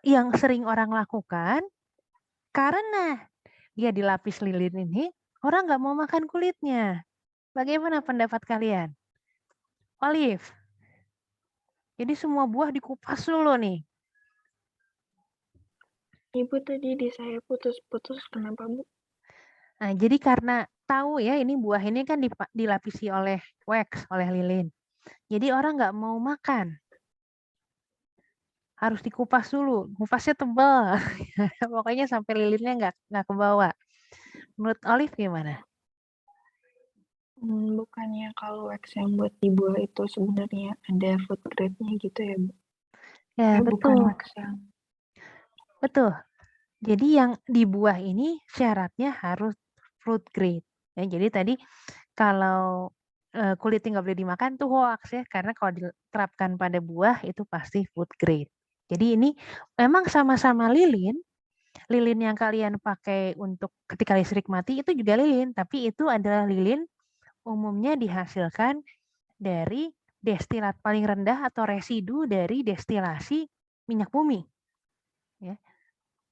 yang sering orang lakukan karena dia dilapis lilin ini, orang nggak mau makan kulitnya. Bagaimana pendapat kalian? Olive. Jadi semua buah dikupas dulu nih. Ibu tadi di saya putus-putus, kenapa Bu? Nah, jadi karena tahu ya ini buah ini kan dilapisi oleh wax, oleh lilin. Jadi orang nggak mau makan. Harus dikupas dulu. Kupasnya tebal. Pokoknya sampai lilinnya nggak ke bawah. Menurut Olive gimana? Bukannya kalau wax yang buat di buah itu sebenarnya ada food grade-nya gitu ya, Bu? Ya, Bukan betul. wax yang... Betul. Jadi yang di buah ini syaratnya harus fruit grade. Ya, jadi tadi kalau kulitnya nggak boleh dimakan tuh hoax ya, karena kalau diterapkan pada buah itu pasti food grade. Jadi ini memang sama-sama lilin yang kalian pakai untuk ketika listrik mati itu juga lilin, tapi itu adalah lilin umumnya dihasilkan dari destilat paling rendah atau residu dari destilasi minyak bumi. Ya.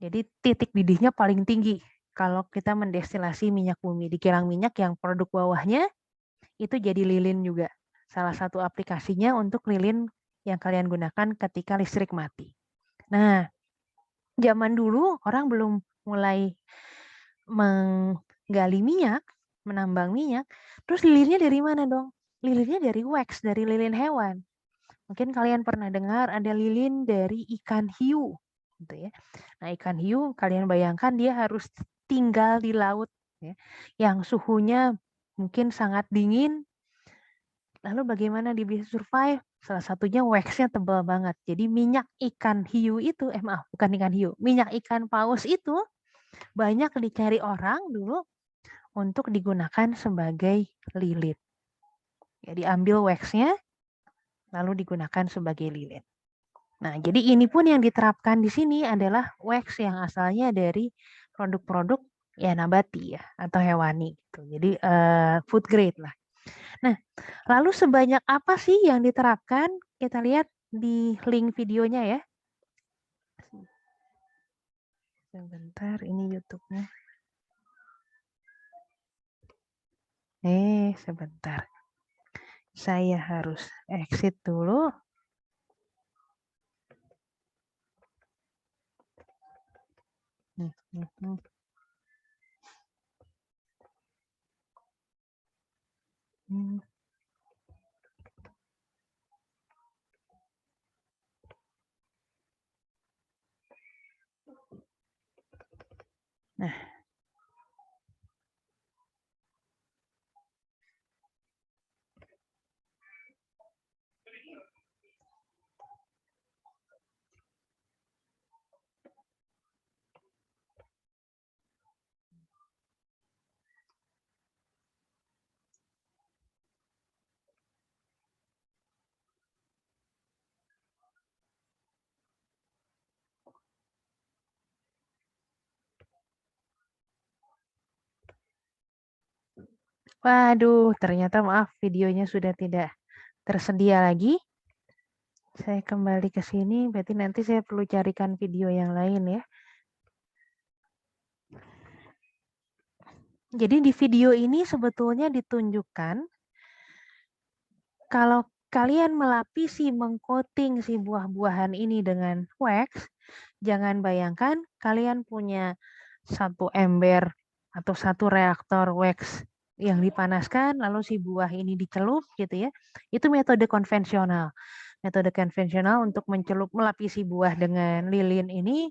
Jadi titik didihnya paling tinggi kalau kita mendestilasi minyak bumi di kilang minyak yang produk bawahnya itu jadi lilin juga. Salah satu aplikasinya untuk lilin yang kalian gunakan ketika listrik mati. Nah, zaman dulu orang belum mulai menggali minyak, menambang minyak. Terus lilinnya dari mana dong? Lilinnya dari wax, dari lilin hewan. Mungkin kalian pernah dengar ada lilin dari ikan hiu, gitu ya. Nah, ikan hiu kalian bayangkan dia harus tinggal di laut, ya, yang suhunya mungkin sangat dingin. Lalu bagaimana dia bisa survive? Salah satunya wax-nya tebal banget. Jadi minyak ikan hiu itu, bukan ikan hiu, minyak ikan paus itu banyak dicari orang dulu untuk digunakan sebagai lilin. Ya, diambil wax-nya, lalu digunakan sebagai lilin. Nah, jadi ini pun yang diterapkan di sini adalah wax yang asalnya dari produk-produk ya nabati ya atau hewani gitu. Jadi food grade lah. Nah, lalu sebanyak apa sih yang diterapkan? Kita lihat di link videonya ya. Sebentar, ini YouTube-nya. Sebentar. Saya harus exit dulu. Nah, waduh, ternyata maaf videonya sudah tidak tersedia lagi. Saya kembali ke sini, berarti nanti saya perlu carikan video yang lain ya. Jadi di video ini sebetulnya ditunjukkan kalau kalian melapisi, mengcoating si buah-buahan ini dengan wax, jangan bayangkan kalian punya satu ember atau satu reaktor wax yang dipanaskan, lalu si buah ini dicelup gitu ya. Itu metode konvensional. Metode konvensional untuk melapisi buah dengan lilin ini,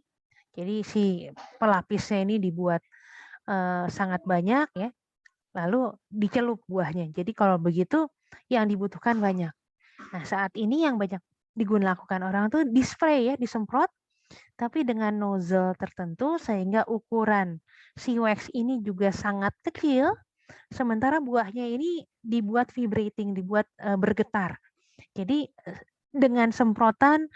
jadi si pelapisnya ini dibuat sangat banyak ya, lalu dicelup buahnya. Jadi kalau begitu yang dibutuhkan banyak. Nah, saat ini yang banyak digunakan orang tuh di-spray ya, disemprot, tapi dengan nozzle tertentu sehingga ukuran si wax ini juga sangat kecil, sementara buahnya ini dibuat vibrating, dibuat bergetar. Jadi dengan semprotan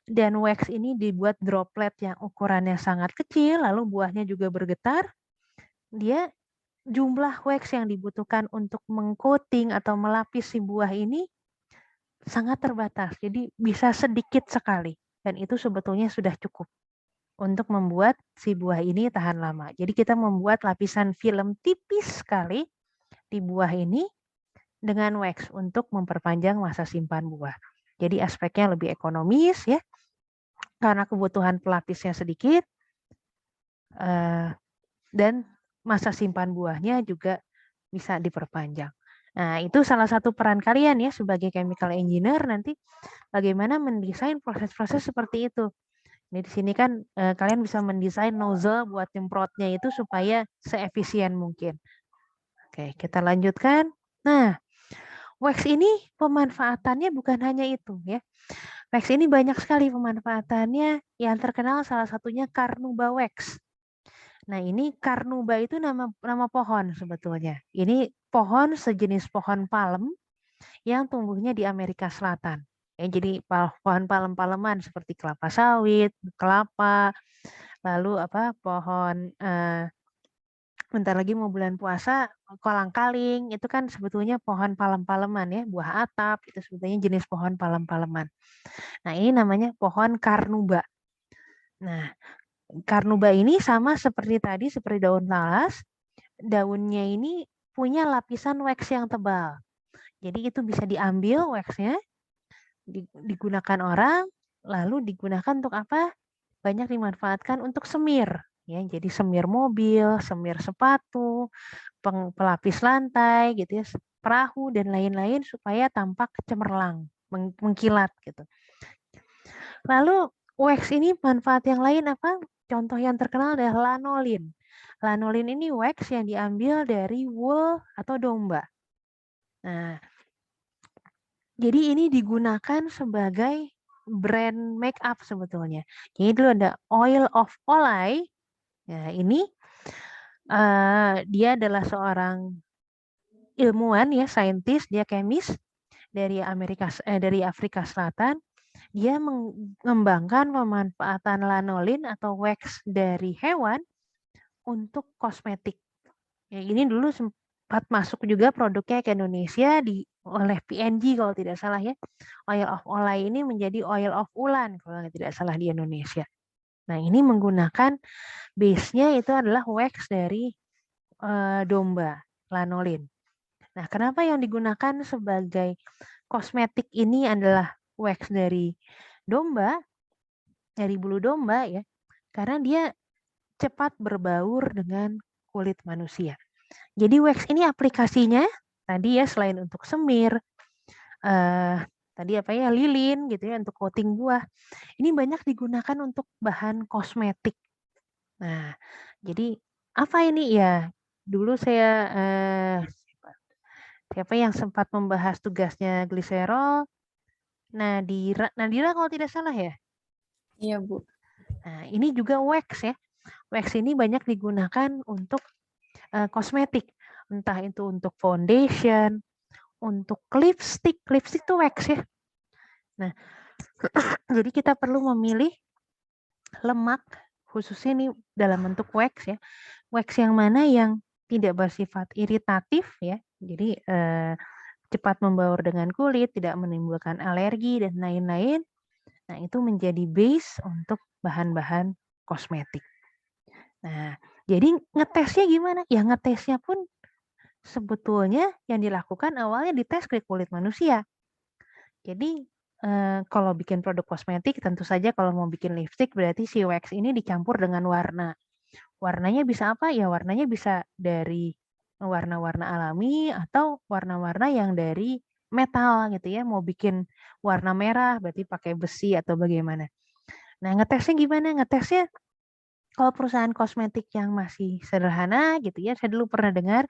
dan wax ini dibuat droplet yang ukurannya sangat kecil, lalu buahnya juga bergetar, dia jumlah wax yang dibutuhkan untuk mengcoating atau melapis si buah ini sangat terbatas. Jadi bisa sedikit sekali. Dan itu sebetulnya sudah cukup untuk membuat si buah ini tahan lama. Jadi kita membuat lapisan film tipis sekali di buah ini dengan wax untuk memperpanjang masa simpan buah. Jadi aspeknya lebih ekonomis ya, karena kebutuhan pelapisnya sedikit, dan masa simpan buahnya juga bisa diperpanjang. Nah, itu salah satu peran kalian ya sebagai chemical engineer nanti bagaimana mendesain proses-proses seperti itu. Ini di sini kan kalian bisa mendesain nozzle buat nyemprotnya itu supaya seefisien mungkin. Oke, kita lanjutkan. Nah, wax ini pemanfaatannya bukan hanya itu ya. Wax ini banyak sekali pemanfaatannya, yang terkenal salah satunya Carnauba wax. Nah, ini karnuba itu nama pohon sebetulnya. Ini pohon sejenis pohon palem yang tumbuhnya di Amerika Selatan. Ya, jadi pohon palem-paleman seperti kelapa sawit, kelapa, lalu pohon bentar lagi mau bulan puasa, kolang-kaling, itu kan sebetulnya pohon palem-paleman ya, buah atap, itu sebetulnya jenis pohon palem-paleman. Nah, ini namanya pohon karnuba. Nah, karnuba ini sama seperti tadi, seperti daun talas, daunnya ini punya lapisan wax yang tebal. Jadi itu bisa diambil waxnya, digunakan orang, lalu digunakan untuk apa? Banyak dimanfaatkan untuk semir. Ya, jadi semir mobil, semir sepatu, pelapis lantai, gitu ya, perahu dan lain-lain supaya tampak cemerlang, mengkilat gitu. Lalu wax ini manfaat yang lain apa? Contoh yang terkenal adalah lanolin. Lanolin ini wax yang diambil dari wool atau domba. Nah, jadi ini digunakan sebagai brand make up sebetulnya. Jadi dulu ada Oil of Olay. Nah, ini dia adalah seorang ilmuwan ya, saintis, dia kemis dari Afrika Selatan. Dia mengembangkan pemanfaatan lanolin atau wax dari hewan untuk kosmetik. Ya, ini dulu sempat masuk juga produknya ke Indonesia oleh P&G kalau tidak salah ya. Oil of Olay ini menjadi Oil of Ulan kalau tidak salah di Indonesia. Nah, ini menggunakan base-nya itu adalah wax dari domba, lanolin. Nah, kenapa yang digunakan sebagai kosmetik ini adalah wax dari domba, dari bulu domba ya? Karena dia cepat berbaur dengan kulit manusia. Jadi wax ini aplikasinya tadi ya selain untuk semir, tadi lilin gitu ya untuk coating buah. Ini banyak digunakan untuk bahan kosmetik. Nah, jadi apa ini ya? Dulu saya siapa yang sempat membahas tugasnya gliserol? Nadira kalau tidak salah ya? Iya, Bu. Nah, ini juga wax ya. Wax ini banyak digunakan untuk kosmetik, entah itu untuk foundation, untuk lipstick. Lipstick itu wax ya. Nah, jadi kita perlu memilih lemak khususnya ini dalam bentuk wax ya. Wax yang mana yang tidak bersifat iritatif ya. Jadi cepat membaur dengan kulit, tidak menimbulkan alergi dan lain-lain. Nah, itu menjadi base untuk bahan-bahan kosmetik. Nah, jadi ngetesnya gimana? Ya ngetesnya pun sebetulnya yang dilakukan awalnya dites ke kulit manusia. Jadi kalau bikin produk kosmetik tentu saja kalau mau bikin lipstick berarti si wax ini dicampur dengan warna. Warnanya bisa apa? Ya warnanya bisa dari warna-warna alami atau warna-warna yang dari metal gitu ya. Mau bikin warna merah berarti pakai besi atau bagaimana. Nah, ngetesnya gimana? Ngetesnya kalau perusahaan kosmetik yang masih sederhana gitu ya, saya dulu pernah dengar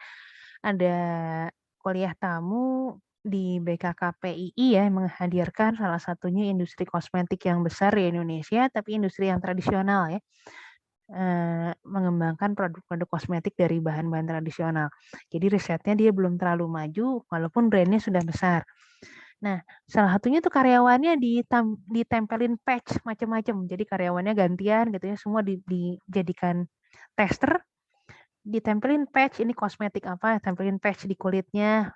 ada kuliah tamu di BKKPII ya menghadirkan salah satunya industri kosmetik yang besar di Indonesia, tapi industri yang tradisional ya, mengembangkan produk-produk kosmetik dari bahan-bahan tradisional. Jadi risetnya dia belum terlalu maju, walaupun brandnya sudah besar. Nah, salah satunya tuh karyawannya ditempelin patch macam-macam. Jadi karyawannya gantian gitu ya, semua dijadikan tester, ditempelin patch ini kosmetik apa, tempelin patch di kulitnya.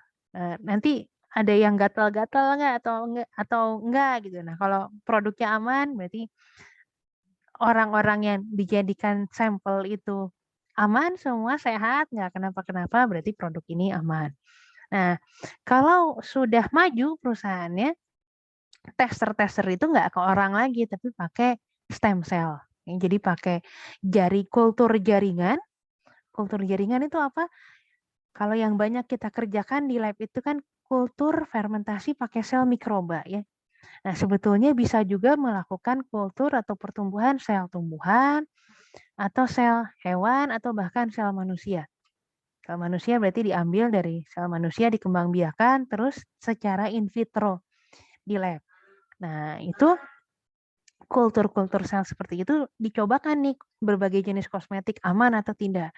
Nanti ada yang gatal-gatal nggak atau enggak gitu. Nah, kalau produknya aman berarti orang-orang yang dijadikan sampel itu aman, semua sehat, nggak kenapa-kenapa, berarti produk ini aman. Nah, kalau sudah maju perusahaannya, tester-tester itu nggak ke orang lagi, tapi pakai stem cell. Jadi pakai kultur jaringan. Kultur jaringan itu apa? Kalau yang banyak kita kerjakan di lab itu kan kultur fermentasi pakai sel mikroba ya. Nah, sebetulnya bisa juga melakukan kultur atau pertumbuhan sel tumbuhan, atau sel hewan, atau bahkan sel manusia. Sel manusia berarti diambil dari sel manusia, dikembangbiakan, terus secara in vitro di lab. Nah, itu kultur-kultur sel seperti itu dicobakan nih berbagai jenis kosmetik aman atau tidak.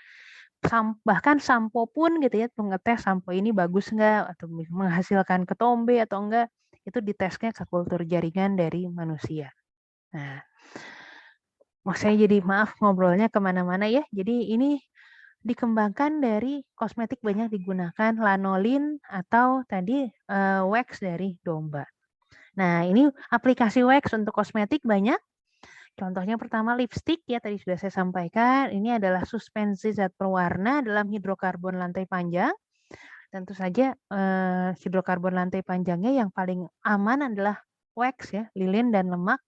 Bahkan sampo pun gitu ya, ngetes sampo ini bagus nggak atau menghasilkan ketombe atau enggak, itu ditesnya ke kultur jaringan dari manusia. Nah, maksudnya jadi maaf ngobrolnya kemana-mana ya. Jadi ini dikembangkan dari kosmetik banyak digunakan lanolin atau tadi wax dari domba. Nah, ini aplikasi wax untuk kosmetik banyak. Contohnya pertama lipstick ya, tadi sudah saya sampaikan. Ini adalah suspensi zat pewarna dalam hidrokarbon lantai panjang. Tentu saja hidrokarbon lantai panjangnya yang paling aman adalah wax ya, lilin dan lemak.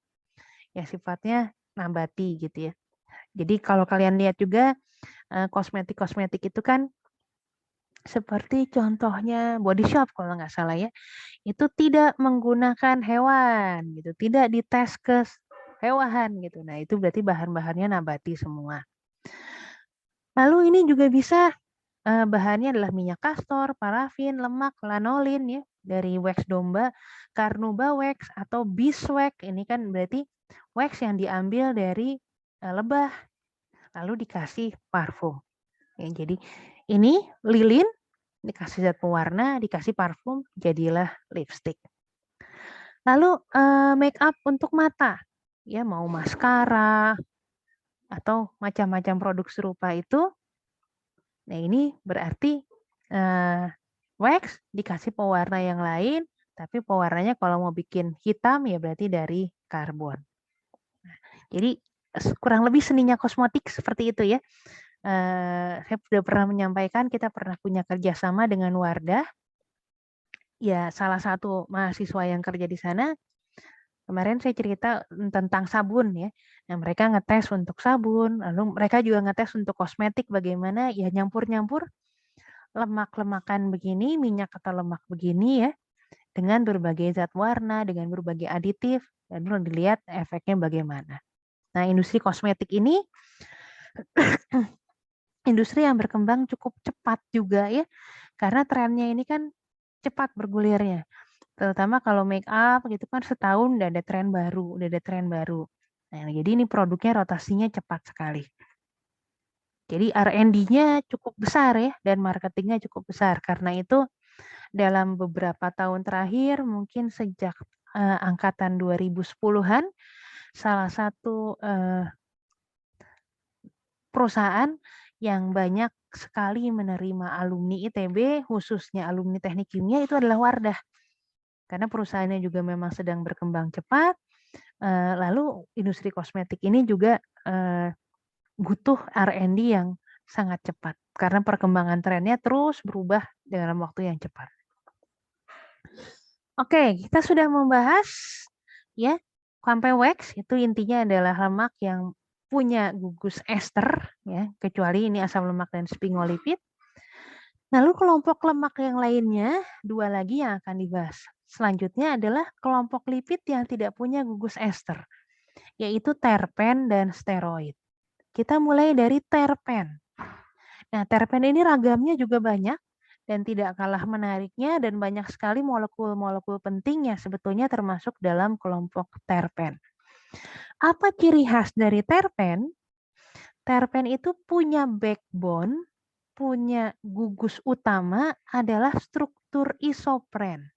Ya sifatnya nabati gitu ya. Jadi kalau kalian lihat juga kosmetik-kosmetik itu kan seperti contohnya Body Shop kalau nggak salah ya, itu tidak menggunakan hewan gitu, tidak dites ke hewan gitu. Nah itu berarti bahan-bahannya nabati semua. Lalu ini juga bisa bahannya adalah minyak kastor, parafin, lemak, lanolin ya dari wax domba, carnauba wax atau beeswax. Ini kan berarti wax yang diambil dari lebah lalu dikasih parfum. Ya, jadi ini lilin dikasih zat pewarna, dikasih parfum, jadilah lipstick. Lalu make up untuk mata, ya mau maskara atau macam-macam produk serupa itu. Nah ini berarti wax dikasih pewarna yang lain, tapi pewarnanya kalau mau bikin hitam ya berarti dari karbon. Nah, jadi kurang lebih seninya kosmetik seperti itu ya. Saya sudah pernah menyampaikan kita pernah punya kerjasama dengan Wardah. Ya salah satu mahasiswa yang kerja di sana kemarin saya cerita tentang sabun ya. Nah mereka ngetes untuk sabun, lalu mereka juga ngetes untuk kosmetik bagaimana ya nyampur-nyampur lemak-lemakan begini, minyak atau lemak begini ya, dengan berbagai zat warna, dengan berbagai aditif, dan lalu dilihat efeknya bagaimana. Nah industri kosmetik ini industri yang berkembang cukup cepat juga ya, karena trennya ini kan cepat bergulirnya. Terutama kalau make up gitu kan setahun udah ada tren baru, Nah, jadi ini produknya rotasinya cepat sekali. Jadi R&D-nya cukup besar ya dan marketingnya cukup besar. Karena itu dalam beberapa tahun terakhir mungkin sejak angkatan 2010-an salah satu perusahaan yang banyak sekali menerima alumni ITB, khususnya alumni teknik kimia itu adalah Wardah. Karena perusahaannya juga memang sedang berkembang cepat, lalu industri kosmetik ini juga butuh R&D yang sangat cepat. Karena perkembangan trennya terus berubah dalam waktu yang cepat. Oke, kita sudah membahas ya, sampai wax itu intinya adalah lemak yang punya gugus ester ya, kecuali ini asam lemak dan sphingolipid. Lalu kelompok lemak yang lainnya dua lagi yang akan dibahas. Selanjutnya adalah kelompok lipid yang tidak punya gugus ester, yaitu terpen dan steroid. Kita mulai dari terpen. Nah, terpen ini ragamnya juga banyak dan tidak kalah menariknya dan banyak sekali molekul-molekul penting yang sebetulnya termasuk dalam kelompok terpen. Apa ciri khas dari terpen? Terpen itu punya backbone, punya gugus utama adalah struktur isopren.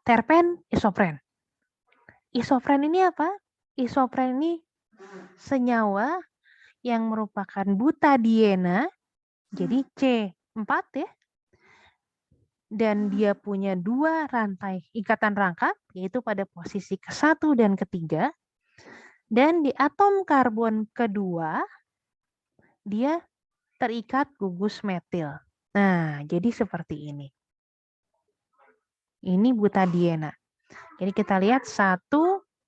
Terpen, isopren. Isopren ini apa? Isopren ini senyawa yang merupakan butadiena, jadi C4 ya, dan dia punya dua rantai ikatan rangkap, yaitu pada posisi ke-1 dan ke-3, dan di atom karbon kedua, dia terikat gugus metil. Nah, jadi seperti ini. Ini butadiena. Jadi kita lihat 1,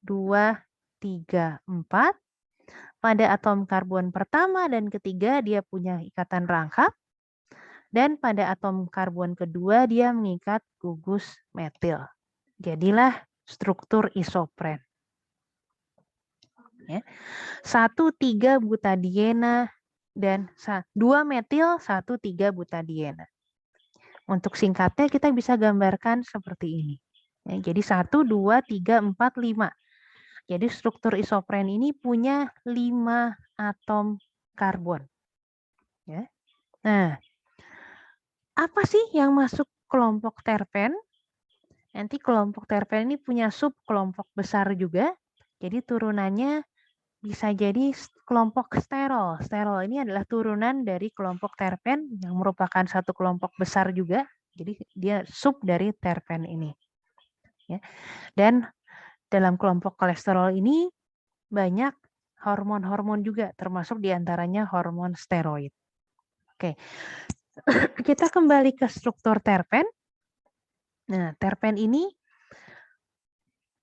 2, 3, 4. Pada atom karbon pertama dan ketiga dia punya ikatan rangkap. Dan pada atom karbon kedua dia mengikat gugus metil. Jadilah struktur isopren. Ya. 1, 3 butadiena dan 2 metil, 1, 3 butadiena. Untuk singkatnya kita bisa gambarkan seperti ini. Ya, jadi 1, 2, 3, 4, 5. Jadi struktur isopren ini punya 5 atom karbon. Ya. Nah, apa sih yang masuk kelompok terpen? Nanti kelompok terpen ini punya sub kelompok besar juga. Jadi turunannya bisa jadi kelompok sterol. Sterol ini adalah turunan dari kelompok terpen yang merupakan satu kelompok besar juga. Jadi dia sub dari terpen ini. Ya. Dan dalam kelompok kolesterol ini banyak hormon-hormon juga, termasuk diantaranya hormon steroid. Oke, kita kembali ke struktur terpen. Nah, terpen ini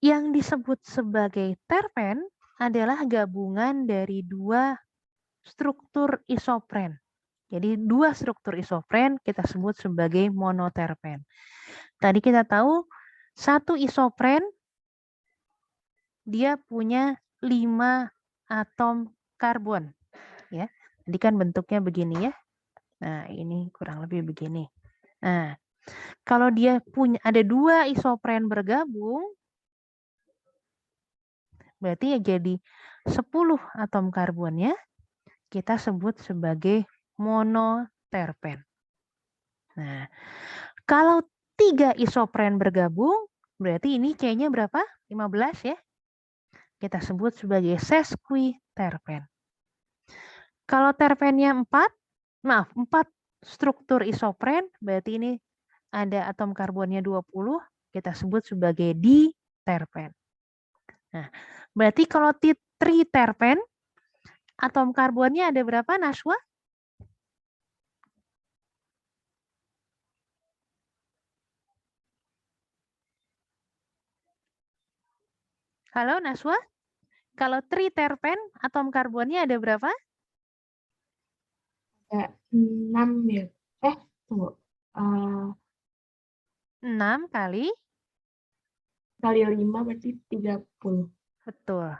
yang disebut sebagai terpen adalah gabungan dari 2 struktur isopren. Jadi 2 struktur isopren kita sebut sebagai monoterpen. Tadi kita tahu satu isopren dia punya 5 atom karbon. Ya, jadi kan bentuknya begini ya. Nah, ini kurang lebih begini. Nah, kalau dia punya ada 2 isopren bergabung, berarti ya jadi 10 atom karbonnya kita sebut sebagai monoterpen. Nah, kalau 3 isopren bergabung, berarti ini C-nya berapa? 15 ya. Kita sebut sebagai sesquiterpen. Kalau terpennya 4 struktur isopren, berarti ini ada atom karbonnya 20, kita sebut sebagai diterpen. Nah, berarti kalau triterpen, atom karbonnya ada berapa, Naswa? Halo, Naswa? Kalau triterpen, atom karbonnya ada berapa? Ada 6 ya. Tunggu. 6 kali? Kali 5 berarti 30. Betul.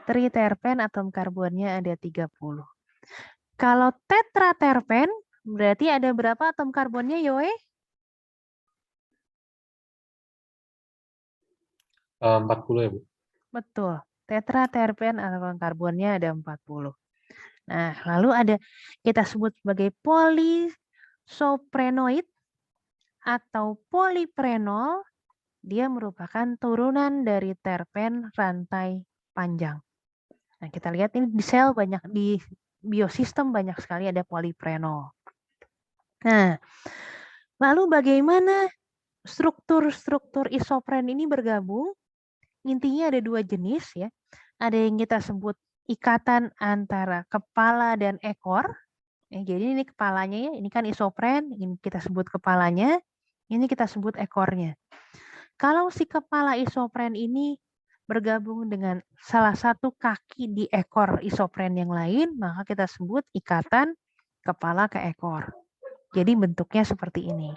Triterpen atom karbonnya ada 30. Kalau tetraterpen, berarti ada berapa atom karbonnya, Yoe? 40 ya, Bu? Betul. Tetraterpen atom karbonnya ada 40. Nah, lalu ada kita sebut sebagai polisoprenoid atau poliprenol. Dia merupakan turunan dari terpen rantai panjang. Nah, kita lihat ini di sel banyak, di biosistem banyak sekali ada poliprenol. Nah, lalu bagaimana struktur-struktur isopren ini bergabung? Intinya ada 2 jenis ya. Ada yang kita sebut ikatan antara kepala dan ekor. Jadi ini kepalanya ya, ini kan isopren, ini kita sebut kepalanya, ini kita sebut ekornya. Kalau si kepala isopren ini bergabung dengan salah satu kaki di ekor isopren yang lain, maka kita sebut ikatan kepala ke ekor. Jadi bentuknya seperti ini.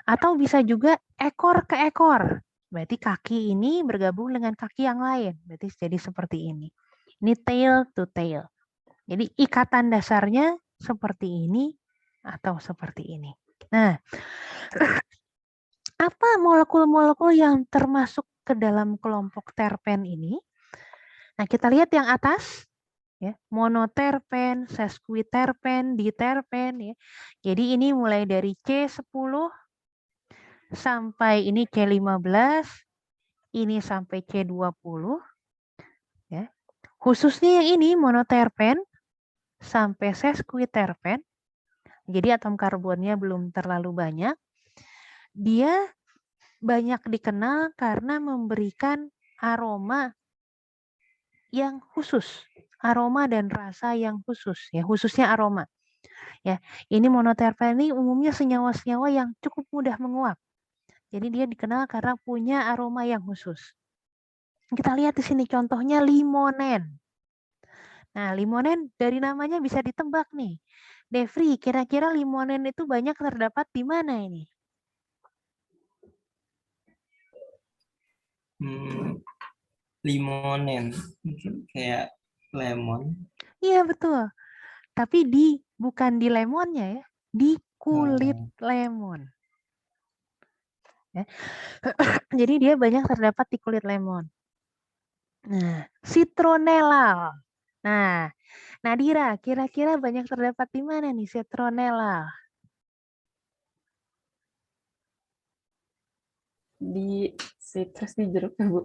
Atau bisa juga ekor ke ekor. Berarti kaki ini bergabung dengan kaki yang lain. Berarti jadi seperti ini. Ini tail to tail. Jadi ikatan dasarnya seperti ini atau seperti ini. Nah, apa molekul-molekul yang termasuk ke dalam kelompok terpen ini? Nah, kita lihat yang atas. Ya, monoterpen, sesquiterpen, diterpen. Ya. Jadi ini mulai dari C10 sampai ini C15, ini sampai C20. Ya. Khususnya yang ini monoterpen sampai sesquiterpen. Jadi atom karbonnya belum terlalu banyak. Dia banyak dikenal karena memberikan aroma yang khusus, aroma dan rasa yang khusus, ya khususnya aroma. Ya, ini monoterpen ini umumnya senyawa-senyawa yang cukup mudah menguap. Jadi dia dikenal karena punya aroma yang khusus. Kita lihat di sini contohnya limonen. Nah, limonen dari namanya bisa ditebak nih. Devri, kira-kira limonen itu banyak terdapat di mana ini? Limonen, kayak lemon. Iya betul. Tapi bukan di lemonnya ya, di kulit lemon. Ya. Jadi dia banyak terdapat di kulit lemon. Nah, citronellal. Nah, Nadira, kira-kira banyak terdapat di mana nih citronellal? Di citrus, di jeruk ya, Bu.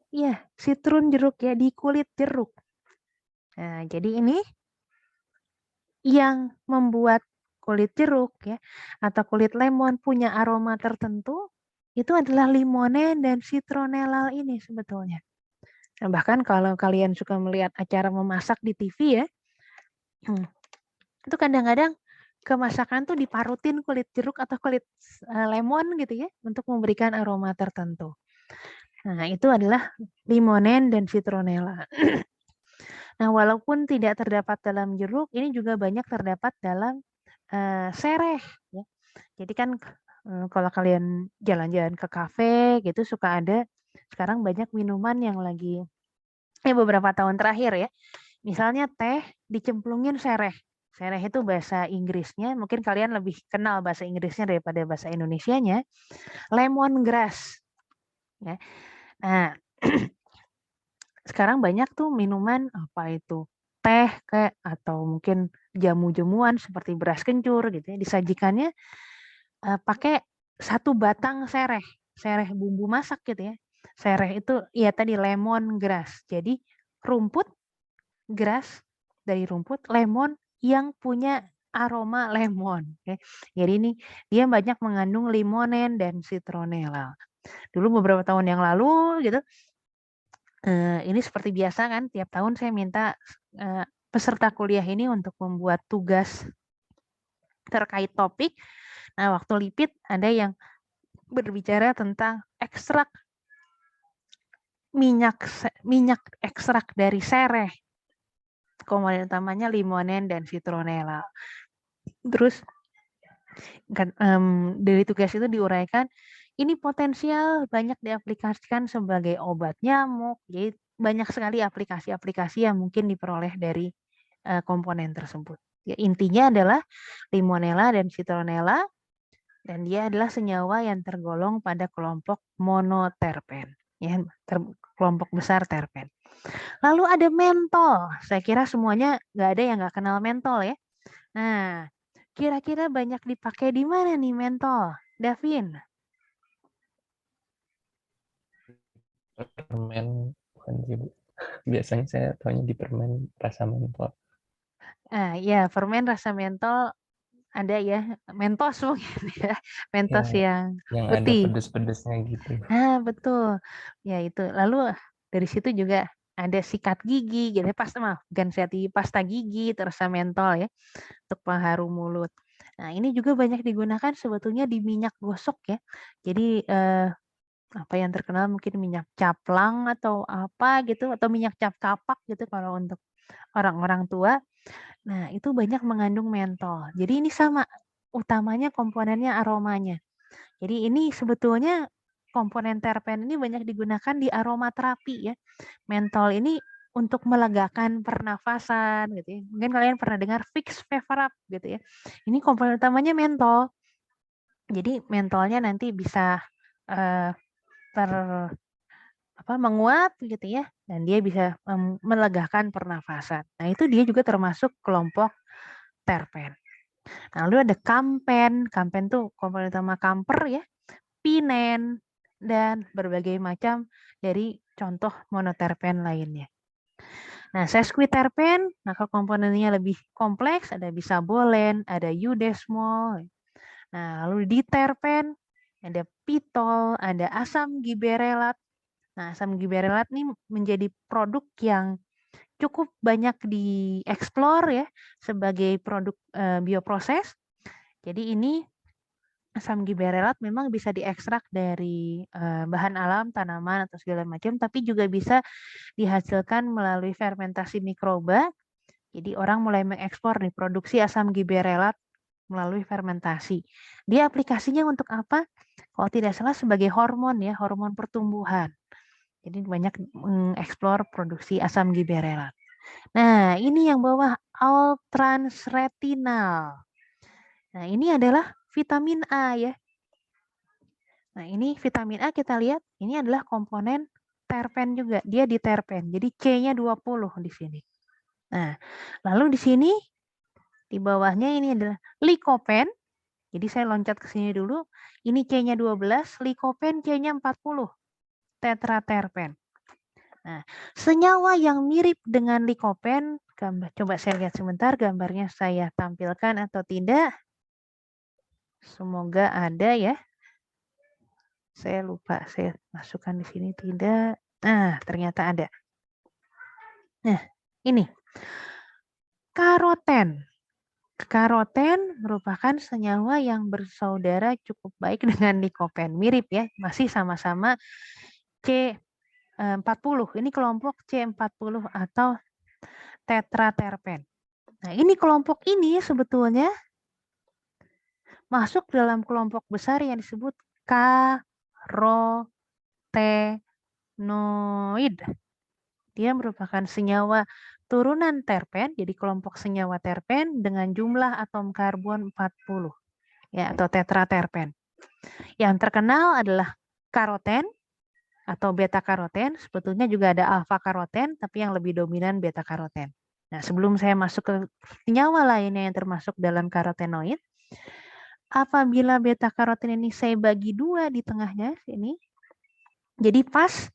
Iya, sitrun jeruk ya, di kulit jeruk. Nah, jadi ini yang membuat kulit jeruk ya atau kulit lemon punya aroma tertentu itu adalah limonen dan citronellal ini sebetulnya. Nah, bahkan kalau kalian suka melihat acara memasak di TV ya, itu kadang-kadang kemasakan tuh diparutin kulit jeruk atau kulit lemon gitu ya untuk memberikan aroma tertentu. Nah, itu adalah limonen dan citronella. Nah, walaupun tidak terdapat dalam jeruk, ini juga banyak terdapat dalam sereh. Ya. Jadi kan kalau kalian jalan-jalan ke kafe gitu suka ada sekarang banyak minuman yang lagi beberapa tahun terakhir ya. Misalnya teh dicemplungin sereh. Sereh itu bahasa Inggrisnya, mungkin kalian lebih kenal bahasa Inggrisnya daripada bahasa Indonesianya. Lemongrass. Ya. Nah, sekarang banyak tuh minuman apa itu teh kayak atau mungkin jamu-jamuan seperti beras kencur gitu ya disajikannya pakai satu batang sereh bumbu masak gitu ya. Sereh itu ya tadi lemongrass. Jadi rumput grass dari rumput, lemon yang punya aroma lemon. Okay. Jadi ini dia banyak mengandung limonen dan citronella. Dulu beberapa tahun yang lalu gitu, ini seperti biasa kan, tiap tahun saya minta peserta kuliah ini untuk membuat tugas terkait topik. Nah, waktu lipit ada yang berbicara tentang ekstrak minyak ekstrak dari sereh. Komponen utamanya limonen dan citronella. Terus kan, dari tugas itu diuraikan ini potensial banyak diaplikasikan sebagai obat nyamuk. Jadi banyak sekali aplikasi-aplikasi yang mungkin diperoleh dari komponen tersebut. Ya, intinya adalah limonella dan citronella dan dia adalah senyawa yang tergolong pada kelompok monoterpen. Ya, kelompok besar terpen. Lalu ada mentol. Saya kira semuanya nggak ada yang nggak kenal mentol ya. Nah, kira-kira banyak dipakai di mana nih mentol? Davin? Permen bukan sih, Bu. Biasanya saya tahunya di permen rasa mentol. Ya, permen rasa mentol ada ya. Mentos mungkin ya. Mentos yang ada putih. pedes-pedesnya gitu. Betul. Ya itu. Lalu dari situ juga ada sikat gigi, gitu pasta gigi, terus mentol ya untuk pengharum mulut. Nah, ini juga banyak digunakan sebetulnya di minyak gosok ya. Jadi apa yang terkenal mungkin minyak caplang atau apa gitu atau minyak cap kapak gitu kalau untuk orang-orang tua. Nah, itu banyak mengandung mentol. Jadi ini sama utamanya komponennya aromanya. Jadi ini sebetulnya komponen terpen ini banyak digunakan di aromaterapi ya. Mentol ini untuk melegakan pernafasan gitu ya. Mungkin kalian pernah dengar Vicks VapoRub gitu ya. Ini komponen utamanya mentol. Jadi mentolnya nanti bisa menguap gitu ya dan dia bisa melegakan pernafasan. Nah, itu dia juga termasuk kelompok terpen. Nah, lalu ada kampen. Kampen tuh komponen utama kamper ya, pinen dan berbagai macam dari contoh monoterpen lainnya. Nah, sesquiterpen, maka komponennya lebih kompleks, ada bisabolen, ada eudesmol. Nah, lalu diterpen, ada pitol, ada asam giberelat. Nah, asam giberelat ini menjadi produk yang cukup banyak dieksplor ya sebagai produk bioproses. Jadi ini asam giberelat memang bisa diekstrak dari bahan alam, tanaman atau segala macam, tapi juga bisa dihasilkan melalui fermentasi mikroba. Jadi orang mulai mengekspor nih produksi asam giberelat melalui fermentasi. Dia aplikasinya untuk apa? Kalau tidak salah sebagai hormon ya, hormon pertumbuhan. Jadi banyak mengeksplor produksi asam giberelat. Nah, ini yang bawah all-trans-retinal. Nah, ini adalah vitamin A ya. Nah, ini vitamin A kita lihat, ini adalah komponen terpen juga, dia di terpen. Jadi C-nya 20 di sini. Nah, lalu di sini di bawahnya ini adalah likopen. Jadi saya loncat ke sini dulu. Ini C-nya 12, likopen C-nya 40. Tetraterpen. Nah, senyawa yang mirip dengan likopen, coba saya lihat sebentar gambarnya saya tampilkan atau tidak. Semoga ada ya. Saya lupa, saya masukkan di sini tidak. Nah, ternyata ada. Nah, ini. Karoten. Karoten merupakan senyawa yang bersaudara cukup baik dengan likopen. Mirip ya, masih sama-sama C40. Ini kelompok C40 atau tetraterpen. Nah, ini kelompok ini sebetulnya masuk dalam kelompok besar yang disebut karotenoid. Dia merupakan senyawa turunan terpen, jadi kelompok senyawa terpen dengan jumlah atom karbon 40, ya, atau tetraterpen. Yang terkenal adalah karoten atau beta karoten. Sebetulnya juga ada alfa karoten, tapi yang lebih dominan beta karoten. Nah, sebelum saya masuk ke senyawa lainnya yang termasuk dalam karotenoid, apabila beta karoten ini saya bagi dua di tengahnya sini, jadi pas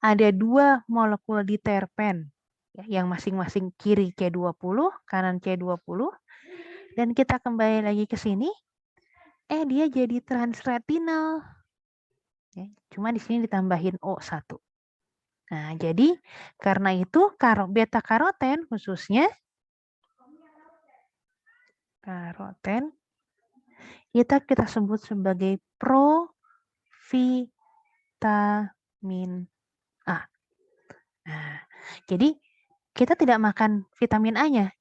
ada dua molekul di terpen ya, yang masing-masing kiri C20, kanan C20, dan kita kembali lagi ke sini, dia jadi transretinal. Ya, cuma di sini ditambahin O1. Nah, jadi karena itu beta karoten khususnya karoten kita sebut sebagai provitamin A. Nah, jadi kita tidak makan vitamin A-nya,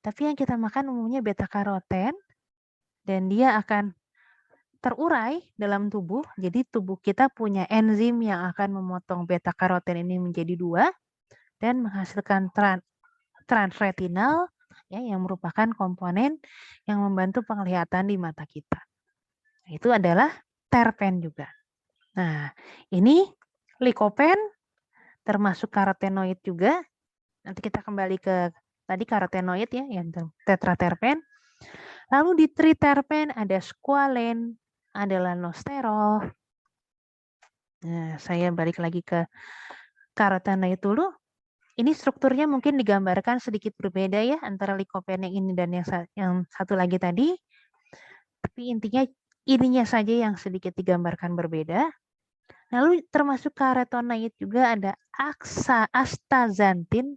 tapi yang kita makan umumnya beta karoten dan dia akan terurai dalam tubuh. Jadi tubuh kita punya enzim yang akan memotong beta karoten ini menjadi dua dan menghasilkan transretinal ya, yang merupakan komponen yang membantu penglihatan di mata kita. Itu adalah terpen juga. Nah, ini likopen termasuk karotenoid juga. Nanti kita kembali ke tadi karotenoid ya, yang tetraterpen. Lalu di triterpen ada squalen, ada lanosterol. Nah, saya balik lagi ke karotenoid dulu. Ini strukturnya mungkin digambarkan sedikit berbeda ya antara likopen yang ini dan yang satu lagi tadi. Tapi intinya ininya saja yang sedikit digambarkan berbeda. Lalu termasuk karotenoid juga ada astaxanthin,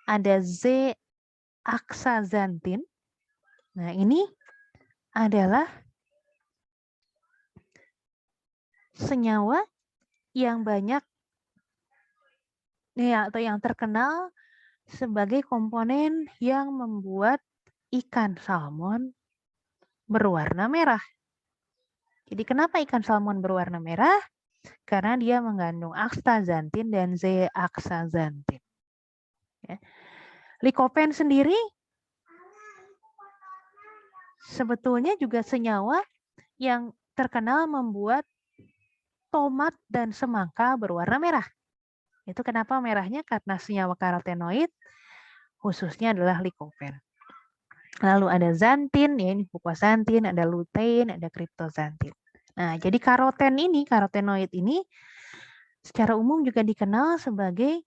ada Z-astaxanthin. Nah, ini adalah senyawa yang banyak ya, atau yang terkenal sebagai komponen yang membuat ikan salmon berwarna merah. Jadi kenapa ikan salmon berwarna merah? Karena dia mengandung astaxanthin dan Z-astaxanthin. Ya. Likopen sendiri sebetulnya juga senyawa yang terkenal membuat tomat dan semangka berwarna merah. Itu kenapa merahnya? Karena senyawa karotenoid khususnya adalah likopen. Lalu ada xanthin, ya ini fukoxanthin, ada lutein, ada cryptoxanthin. Nah, jadi karotenoid ini secara umum juga dikenal sebagai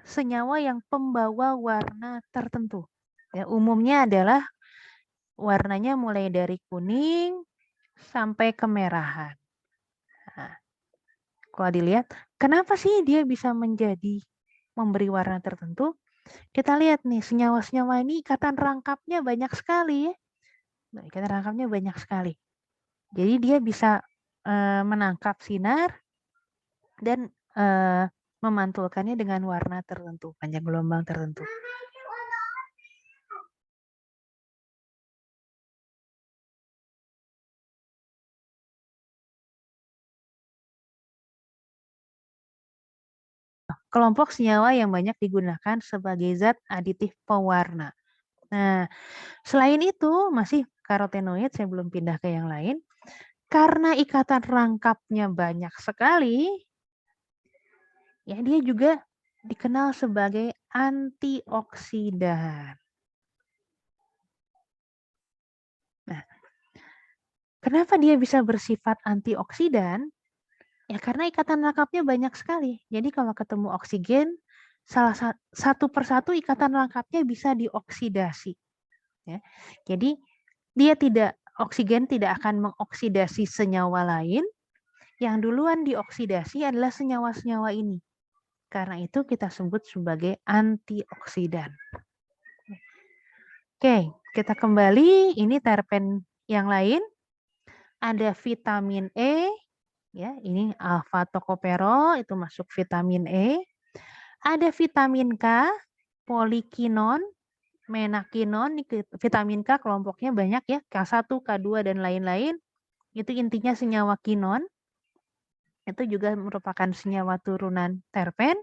senyawa yang pembawa warna tertentu. Ya, umumnya adalah warnanya mulai dari kuning sampai kemerahan. Nah, kalau dilihat, kenapa sih dia bisa memberi warna tertentu? Kita lihat nih, senyawa-senyawa ini ikatan rangkapnya banyak sekali ya. Nah, ikatan rangkapnya banyak sekali. Jadi dia bisa menangkap sinar dan memantulkannya dengan warna tertentu, panjang gelombang tertentu. Kelompok senyawa yang banyak digunakan sebagai zat aditif pewarna. Nah, selain itu masih karotenoid, saya belum pindah ke yang lain. Karena ikatan rangkapnya banyak sekali, Ya, dia juga dikenal sebagai antioksidan. Nah, kenapa dia bisa bersifat antioksidan? Ya karena ikatan rangkapnya banyak sekali. Jadi kalau ketemu oksigen, satu persatu ikatan rangkapnya bisa dioksidasi. Ya. Jadi oksigen tidak akan mengoksidasi senyawa lain. Yang duluan dioksidasi adalah senyawa-senyawa ini. Karena itu kita sebut sebagai antioksidan. Oke, kita kembali. Ini terpen yang lain. Ada vitamin E. Ya, ini alfa tokoperol itu masuk vitamin E. Ada vitamin K, polikinon, menakinon. Vitamin K kelompoknya banyak ya, K1, K2 dan lain-lain. Itu intinya senyawa kinon. Itu juga merupakan senyawa turunan terpen.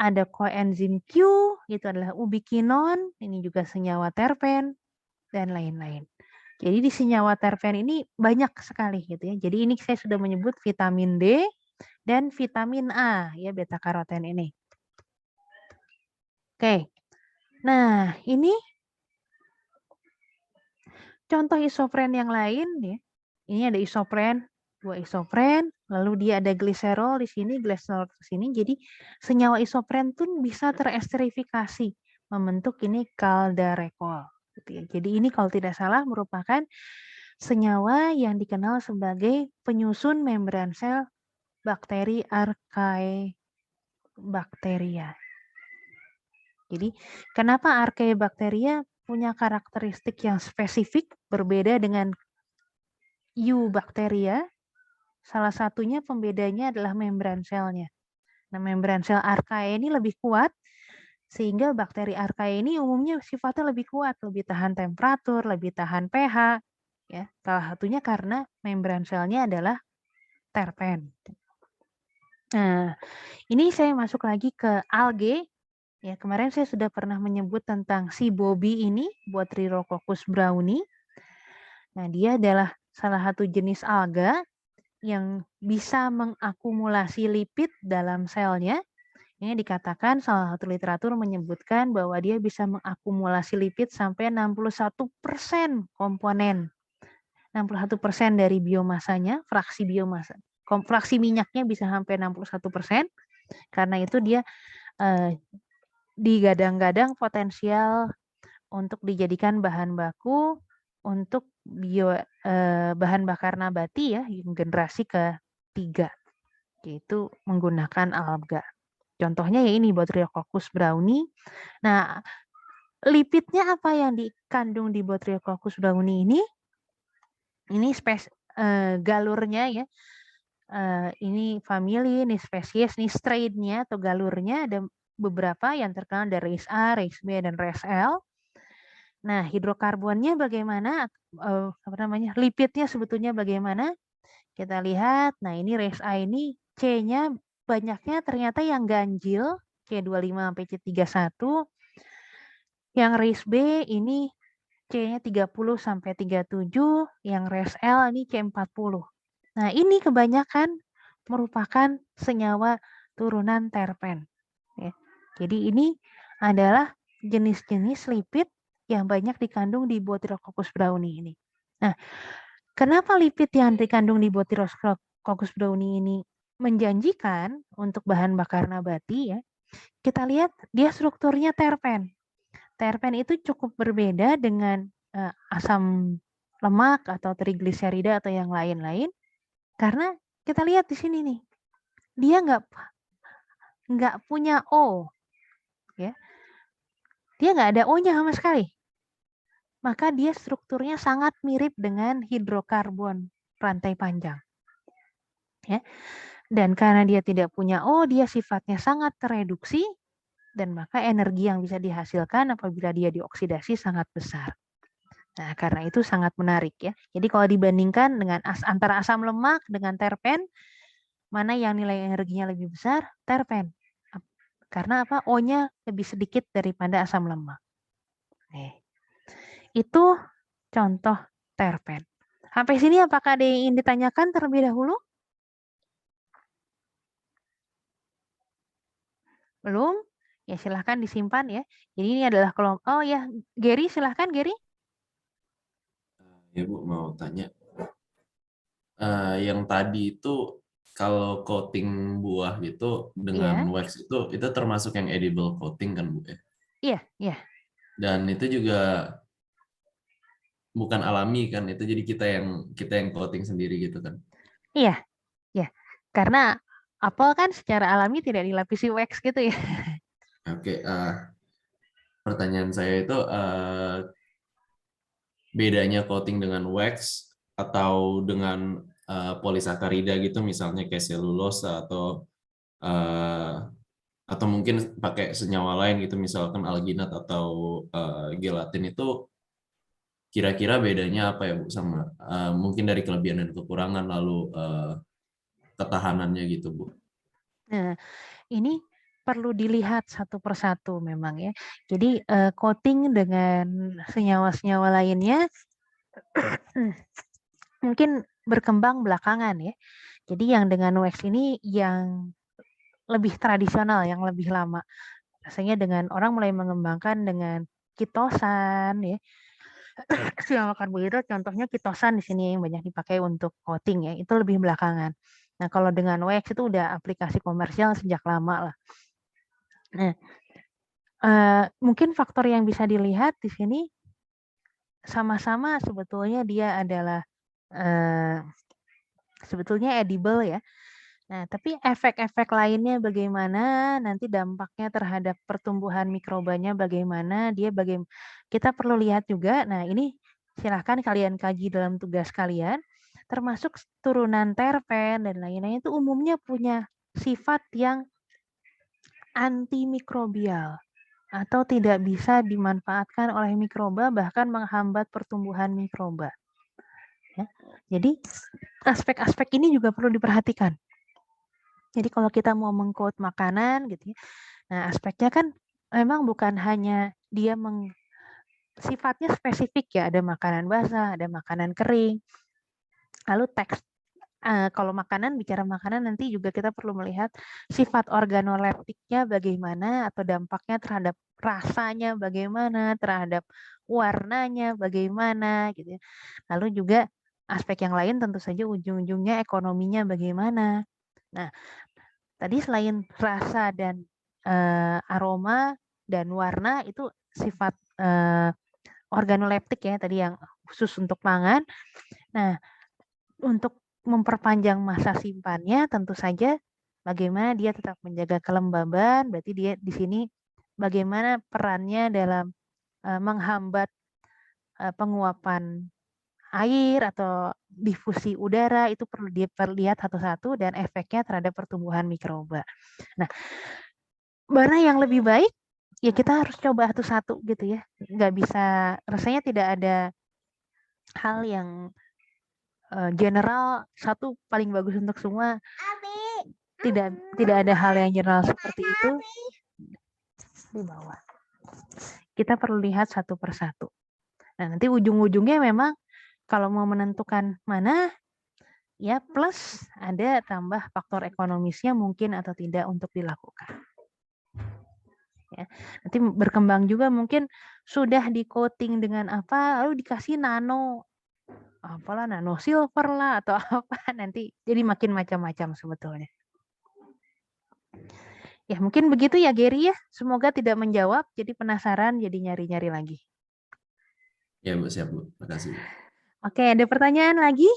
Ada koenzim Q, itu adalah ubiquinon, ini juga senyawa terpen dan lain-lain. Jadi di senyawa terpen ini banyak sekali gitu ya. Jadi ini saya sudah menyebut vitamin D dan vitamin A ya, beta karoten ini. Oke. Nah, ini contoh isopren yang lain ya. Ini ada isopren, 2 isopren, lalu dia ada gliserol di sini, gliserol di sini. Jadi senyawa isopren pun bisa teresterifikasi membentuk ini kaldarekol. Jadi ini kalau tidak salah merupakan senyawa yang dikenal sebagai penyusun membran sel bakteri Archaebacteria. Jadi kenapa Archaebacteria punya karakteristik yang spesifik berbeda dengan Eubacteria? Salah satunya pembedanya adalah membran selnya. Nah, membran sel Archaea ini lebih kuat sehingga bakteri Archaea ini umumnya sifatnya lebih kuat, lebih tahan temperatur, lebih tahan pH. Ya, salah satunya karena membran selnya adalah terpen. Nah, ini saya masuk lagi ke alge. Ya, kemarin saya sudah pernah menyebut tentang si Bobby ini, Botryrococcus brownie. Nah, dia adalah salah satu jenis alga yang bisa mengakumulasi lipid dalam selnya. Ini dikatakan salah satu literatur menyebutkan bahwa dia bisa mengakumulasi lipid sampai 61% komponen. 61% dari biomasanya, fraksi biomasa. Fraksi minyaknya bisa sampai 61%. Karena itu dia digadang-gadang potensial untuk dijadikan bahan baku untuk bahan bakar nabati ya, generasi ketiga, yaitu menggunakan alga. Contohnya ya ini Botryrococcus brownie. Nah, lipidnya apa yang dikandung di Botryrococcus brownie ini? Ini galurnya ya. Ini famili, ini spesies, ini strain-nya atau galurnya ada beberapa yang terkenal dari race A, race B dan race L. Nah, hidrokarbonnya bagaimana? Lipidnya sebetulnya bagaimana? Kita lihat. Nah, ini race A ini C-nya banyaknya ternyata yang ganjil, C25 sampai C31. Yang race B ini C-nya 30 sampai 37, yang race L ini C40. Nah, ini kebanyakan merupakan senyawa turunan terpen. Ya. Jadi ini adalah jenis-jenis lipid yang banyak dikandung di Botryrococcus brownie ini. Nah, kenapa lipid yang dikandung di Botryrococcus brownie ini menjanjikan untuk bahan bakar nabati ya? Kita lihat dia strukturnya terpen. Terpen itu cukup berbeda dengan asam lemak atau trigliserida atau yang lain-lain. Karena kita lihat di sini nih, dia nggak punya O, ya, dia nggak ada O-nya sama sekali. Maka dia strukturnya sangat mirip dengan hidrokarbon rantai panjang. Ya. Dan karena dia tidak punya O, dia sifatnya sangat tereduksi dan maka energi yang bisa dihasilkan apabila dia dioksidasi sangat besar. Nah, karena itu sangat menarik ya. Jadi kalau dibandingkan dengan antara asam lemak dengan terpen, mana yang nilai energinya lebih besar? Terpen. Karena apa? O-nya lebih sedikit daripada asam lemak. Itu contoh terpen. Sampai sini apakah ada yang ingin ditanyakan terlebih dahulu? Belum? Ya silahkan disimpan ya. Jadi ini adalah kelompok. Oh ya, Gary silahkan Gary. Ya Bu, mau tanya. Yang tadi itu kalau coating buah gitu dengan Iya, wax itu termasuk yang edible coating kan Bu ya? iya, iya. Dan itu juga bukan alami kan, itu jadi kita yang coating sendiri gitu kan. Iya, ya. Karena apel kan secara alami tidak dilapisi wax gitu ya. Oke, pertanyaan saya itu bedanya coating dengan wax atau dengan polisakarida gitu, misalnya kayak selulosa atau mungkin pakai senyawa lain gitu, misalkan alginat atau gelatin, itu kira-kira bedanya apa ya Bu, sama mungkin dari kelebihan dan kekurangan, lalu ketahanannya gitu Bu. Nah, ini perlu dilihat satu persatu memang ya. Jadi coating dengan senyawa-senyawa lainnya mungkin berkembang belakangan ya. Jadi yang dengan wax ini yang lebih tradisional, yang lebih lama. Rasanya dengan orang mulai mengembangkan dengan kitosan ya. Senyawa karbohidrat contohnya kitosan di sini yang banyak dipakai untuk coating ya. Itu lebih belakangan. Nah, kalau dengan wax itu udah aplikasi komersial sejak lama lah. Nah, mungkin faktor yang bisa dilihat di sini sama-sama sebetulnya dia adalah sebetulnya edible ya. Nah, tapi efek-efek lainnya bagaimana, nanti dampaknya terhadap pertumbuhan mikrobanya bagaimana, kita perlu lihat juga. Nah, ini silahkan kalian kaji dalam tugas kalian, termasuk turunan terpen dan lain-lain itu umumnya punya sifat yang antimikrobial atau tidak bisa dimanfaatkan oleh mikroba, bahkan menghambat pertumbuhan mikroba. Ya. Jadi aspek-aspek ini juga perlu diperhatikan. Jadi kalau kita mau meng-quote makanan gitu ya, nah aspeknya kan memang bukan hanya dia sifatnya spesifik ya, ada makanan basah, ada makanan kering. Lalu teks kalau makanan, bicara makanan nanti juga kita perlu melihat sifat organoleptiknya bagaimana atau dampaknya terhadap rasanya bagaimana, terhadap warnanya bagaimana gitu ya. Lalu juga aspek yang lain tentu saja ujung-ujungnya ekonominya bagaimana. Nah, tadi selain rasa dan aroma dan warna itu sifat organoleptik ya tadi yang khusus untuk pangan. Nah, untuk memperpanjang masa simpannya tentu saja bagaimana dia tetap menjaga kelembaban, berarti dia di sini bagaimana perannya dalam menghambat penguapan air atau difusi udara, itu perlu dilihat satu-satu dan efeknya terhadap pertumbuhan mikroba. Nah, mana yang lebih baik? Ya kita harus coba satu-satu gitu ya. Nggak bisa, rasanya tidak ada hal yang general satu paling bagus untuk semua. Tidak ada hal yang general seperti itu. Di bawah. Kita perlu lihat satu persatu. Nah, nanti ujung-ujungnya memang kalau mau menentukan mana, ya plus ada tambah faktor ekonomisnya mungkin atau tidak untuk dilakukan. Ya, nanti berkembang juga mungkin sudah di coating dengan apa, lalu dikasih nano silver lah atau apa, nanti jadi makin macam-macam sebetulnya. Ya mungkin begitu ya Gary ya, semoga tidak menjawab, jadi penasaran jadi nyari-nyari lagi. Ya Bu, siap Bu, makasih Bu. Oke, ada pertanyaan lagi?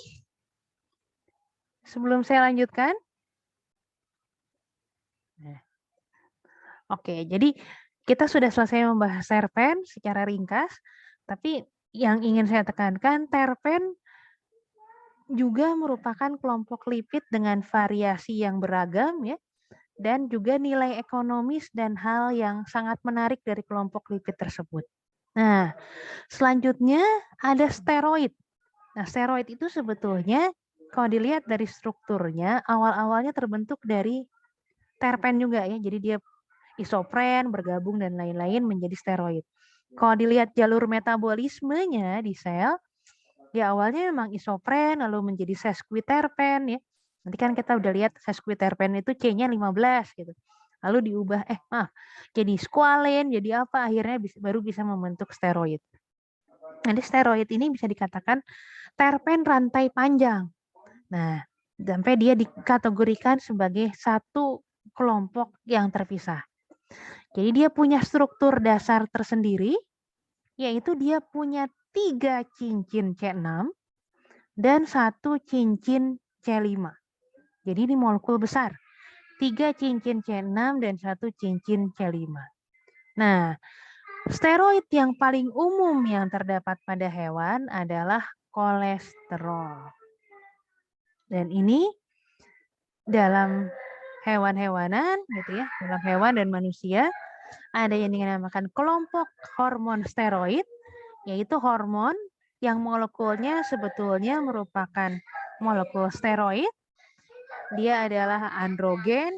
Sebelum saya lanjutkan. Oke, jadi kita sudah selesai membahas terpen secara ringkas, tapi yang ingin saya tekankan, terpen juga merupakan kelompok lipid dengan variasi yang beragam ya, dan juga nilai ekonomis dan hal yang sangat menarik dari kelompok lipid tersebut. Nah, selanjutnya ada steroid. Nah, steroid itu sebetulnya kalau dilihat dari strukturnya, awal-awalnya terbentuk dari terpen juga ya, jadi dia isopren, bergabung dan lain-lain menjadi steroid. Kalau dilihat jalur metabolismenya di sel, ya awalnya memang isopren lalu menjadi sesquiterpen ya. Nanti kan kita udah lihat sesquiterpen itu C-nya 15 gitu. lalu diubah jadi squalene, jadi apa, akhirnya baru bisa membentuk steroid. Jadi steroid ini bisa dikatakan terpen rantai panjang. Nah, sampai dia dikategorikan sebagai satu kelompok yang terpisah. Jadi dia punya struktur dasar tersendiri, yaitu dia punya 3 cincin C6 dan 1 cincin C5. Jadi ini molekul besar. 3 cincin C6 dan 1 cincin C5. Nah, steroid yang paling umum yang terdapat pada hewan adalah kolesterol. Dan ini dalam hewan-hewanan gitu ya, dalam hewan dan manusia ada yang dinamakan kelompok hormon steroid, yaitu hormon yang molekulnya sebetulnya merupakan molekul steroid. Dia adalah androgen.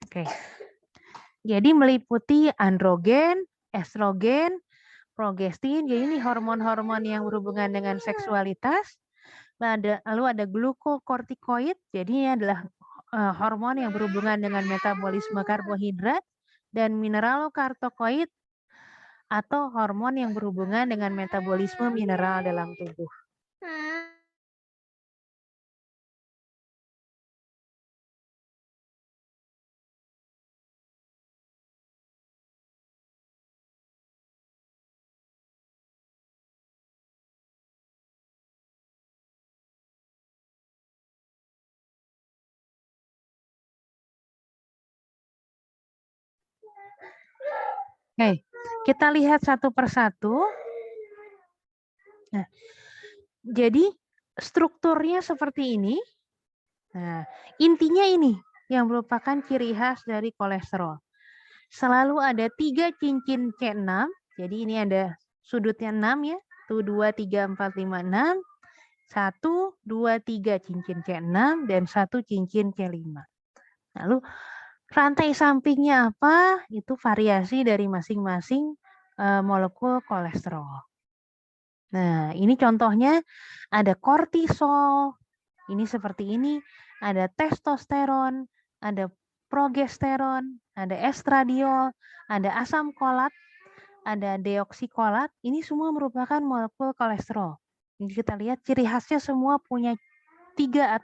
Oke. Jadi meliputi androgen, estrogen, progestin. Jadi ini hormon-hormon yang berhubungan dengan seksualitas. Lalu ada glukokortikoid. Jadi ini adalah hormon yang berhubungan dengan metabolisme karbohidrat, dan mineralokartokoid atau hormon yang berhubungan dengan metabolisme mineral dalam tubuh. Oke, kita lihat satu persatu. Nah, jadi strukturnya seperti ini. Nah, intinya ini yang merupakan ciri khas dari kolesterol. Selalu ada 3 cincin C6. Jadi ini ada sudutnya 6 ya. Tuh 2, 3, 4, 5, 6. 1, 2, 3 cincin C6 dan 1 cincin C5. Lalu rantai sampingnya apa? Itu variasi dari masing-masing molekul kolesterol. Nah, ini contohnya ada kortisol, ini seperti ini, ada testosteron, ada progesteron, ada estradiol, ada asam kolat, ada deoksikolat, ini semua merupakan molekul kolesterol. Ini kita lihat ciri khasnya semua punya 3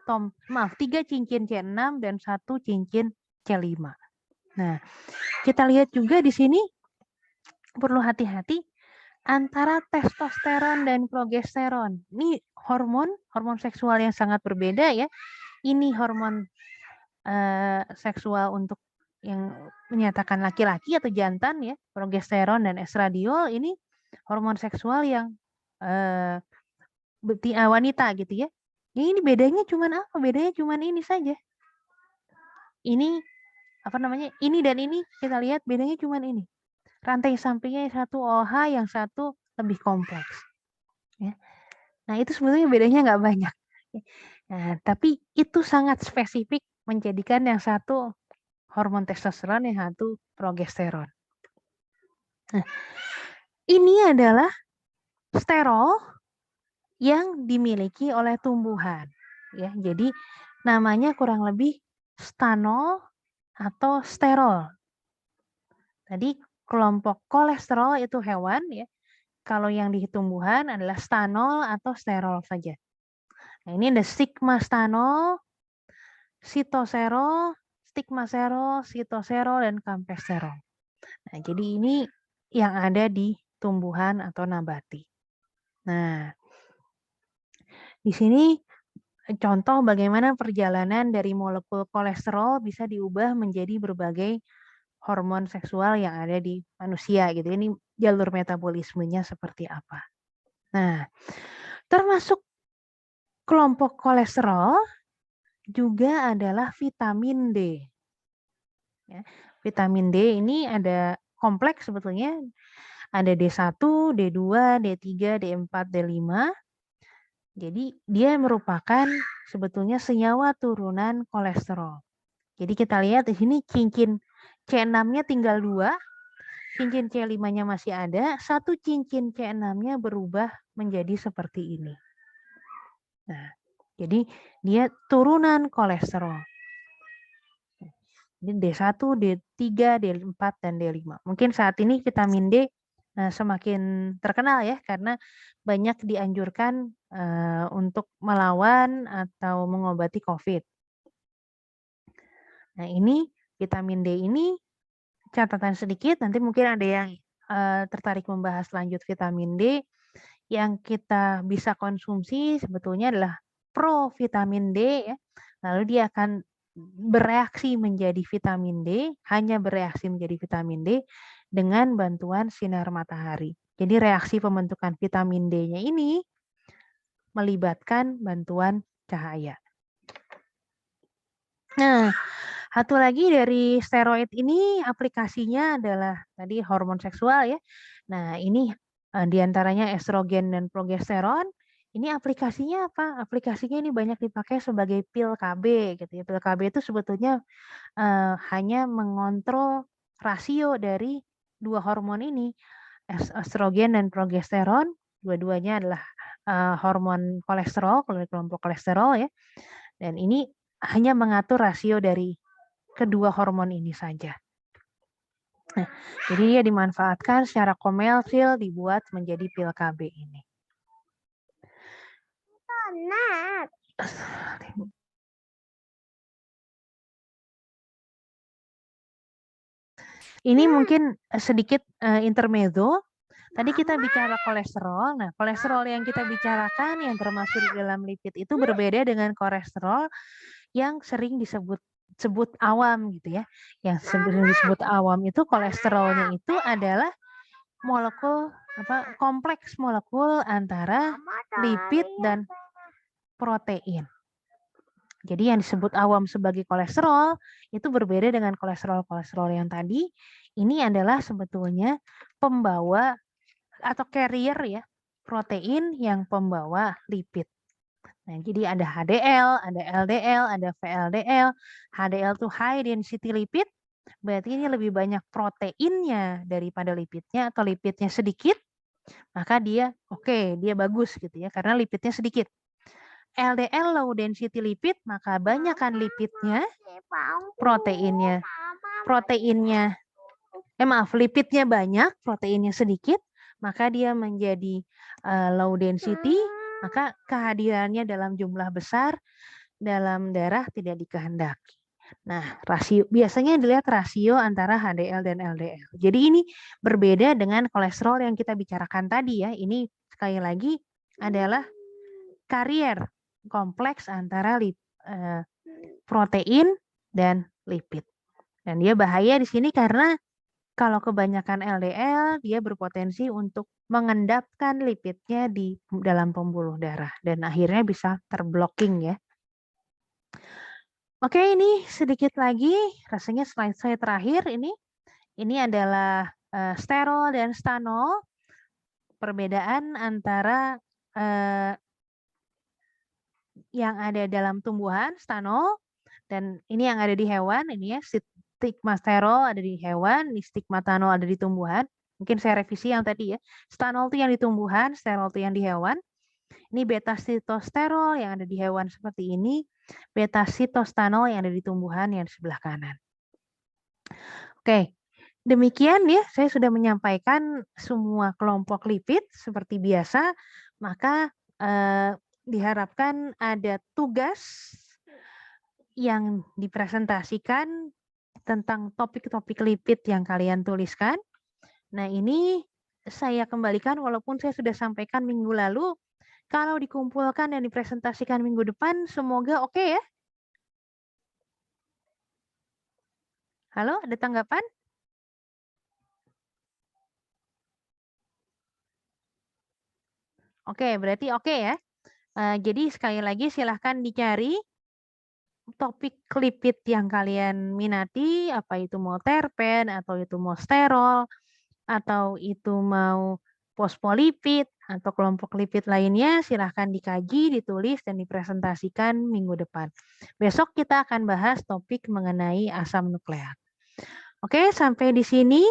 cincin C6 dan 1 cincin C5. Nah, kita lihat juga di sini perlu hati-hati antara testosteron dan progesteron. Ini hormon seksual yang sangat berbeda ya. Ini hormon seksual untuk yang menyatakan laki-laki atau jantan ya, progesteron dan estradiol ini hormon seksual yang wanita gitu ya. Ini bedanya cuman apa? Bedanya cuman ini saja. Ini ini dan ini kita lihat bedanya cuman ini. Rantai sampingnya yang satu OH, yang satu lebih kompleks. Ya. Nah itu sebetulnya bedanya nggak banyak. Nah, tapi itu sangat spesifik menjadikan yang satu hormon testosteron, yang satu progesteron. Nah, ini adalah sterol yang dimiliki oleh tumbuhan. Ya, jadi namanya kurang lebih stanol atau sterol. Tadi kelompok kolesterol itu hewan ya. Kalau yang di tumbuhan adalah stanol atau sterol saja. Nah, ini ada sigmastanol, sitoserol, stigmaserol, sitoserol, dan kampesterol. Nah, jadi ini yang ada di tumbuhan atau nabati. Nah, di sini contoh bagaimana perjalanan dari molekul kolesterol bisa diubah menjadi berbagai hormon seksual yang ada di manusia gitu. Ini jalur metabolismenya seperti apa. Nah, termasuk kelompok kolesterol juga adalah vitamin D. Ya, vitamin D ini ada kompleks sebetulnya. Ada D1, D2, D3, D4, D5. Jadi dia merupakan sebetulnya senyawa turunan kolesterol. Jadi kita lihat di sini cincin C6-nya tinggal 2, cincin C5-nya masih ada, satu cincin C6-nya berubah menjadi seperti ini. Nah, jadi dia turunan kolesterol. Jadi D1, D3, D4, dan D5. Mungkin saat ini vitamin D semakin terkenal ya, karena banyak dianjurkan untuk melawan atau mengobati COVID. Nah, ini vitamin D ini catatan sedikit, nanti mungkin ada yang tertarik membahas lanjut vitamin D. Yang kita bisa konsumsi sebetulnya adalah provitamin D ya. Lalu dia akan bereaksi menjadi vitamin D, hanya bereaksi menjadi vitamin D dengan bantuan sinar matahari. Jadi reaksi pembentukan vitamin D-nya ini melibatkan bantuan cahaya. Nah, satu lagi dari steroid ini aplikasinya adalah tadi hormon seksual ya. Nah, ini diantaranya estrogen dan progesteron. Ini aplikasinya apa? Aplikasinya ini banyak dipakai sebagai pil KB gitu ya. Pil KB itu sebetulnya hanya mengontrol rasio dari dua hormon ini, estrogen dan progesteron. Dua-duanya adalah hormon kolesterol, kelompok kolesterol ya. Dan ini hanya mengatur rasio dari kedua hormon ini saja. Nah, jadi dia dimanfaatkan secara komersil dibuat menjadi pil KB ini. Ini mungkin sedikit intermezzo. Tadi kita bicara kolesterol. Nah, kolesterol yang kita bicarakan yang termasuk di dalam lipid itu berbeda dengan kolesterol yang sering disebut awam gitu ya. Yang sering disebut awam itu kolesterolnya itu adalah molekul kompleks molekul antara lipid dan protein. Jadi yang disebut awam sebagai kolesterol itu berbeda dengan kolesterol yang tadi. Ini adalah sebetulnya pembawa atau carrier ya, protein yang pembawa lipid. Nah, jadi ada HDL, ada LDL, ada VLDL. HDL itu high density lipid, berarti ini lebih banyak proteinnya daripada lipidnya, atau lipidnya sedikit, maka dia dia bagus gitu ya, karena lipidnya sedikit. LDL low density lipid, maka banyakkan lipidnya, lipidnya banyak, proteinnya sedikit, maka dia menjadi low density, maka kehadirannya dalam jumlah besar dalam darah tidak dikehendaki. Nah, rasio biasanya dilihat rasio antara HDL dan LDL. Jadi ini berbeda dengan kolesterol yang kita bicarakan tadi ya. Ini sekali lagi adalah karier kompleks antara protein dan lipid. Dan dia bahaya di sini karena kalau kebanyakan LDL, dia berpotensi untuk mengendapkan lipidnya di dalam pembuluh darah dan akhirnya bisa terblocking ya. Oke, ini sedikit lagi, rasanya slide saya terakhir ini. Ini adalah sterol dan stanol. Perbedaan antara yang ada dalam tumbuhan, stanol, dan ini yang ada di hewan, ini ya, stigmasterol ada di hewan, stigmatanol ada di tumbuhan. Mungkin saya revisi yang tadi ya. Stanol itu yang di tumbuhan, sterol itu yang di hewan. Ini beta sitosterol yang ada di hewan seperti ini, beta sitostanol yang ada di tumbuhan yang di sebelah kanan. Oke, demikian ya, saya sudah menyampaikan semua kelompok lipid seperti biasa, maka diharapkan ada tugas yang dipresentasikan tentang topik-topik lipid yang kalian tuliskan. Nah, ini saya kembalikan walaupun saya sudah sampaikan minggu lalu. Kalau dikumpulkan dan dipresentasikan minggu depan, semoga oke ya. Halo, ada tanggapan? Oke, berarti oke ya. Jadi sekali lagi silahkan dicari topik lipid yang kalian minati, apa itu mau terpen, atau itu mau sterol, atau itu mau fosfolipid, atau kelompok lipid lainnya, silahkan dikaji, ditulis, dan dipresentasikan minggu depan. Besok kita akan bahas topik mengenai asam nukleat. Oke, sampai di sini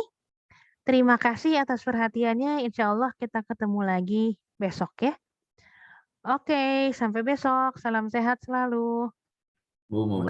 Terima kasih atas perhatiannya. Insya Allah kita ketemu lagi besok ya. Oke, sampai besok. Salam sehat selalu. Bu mau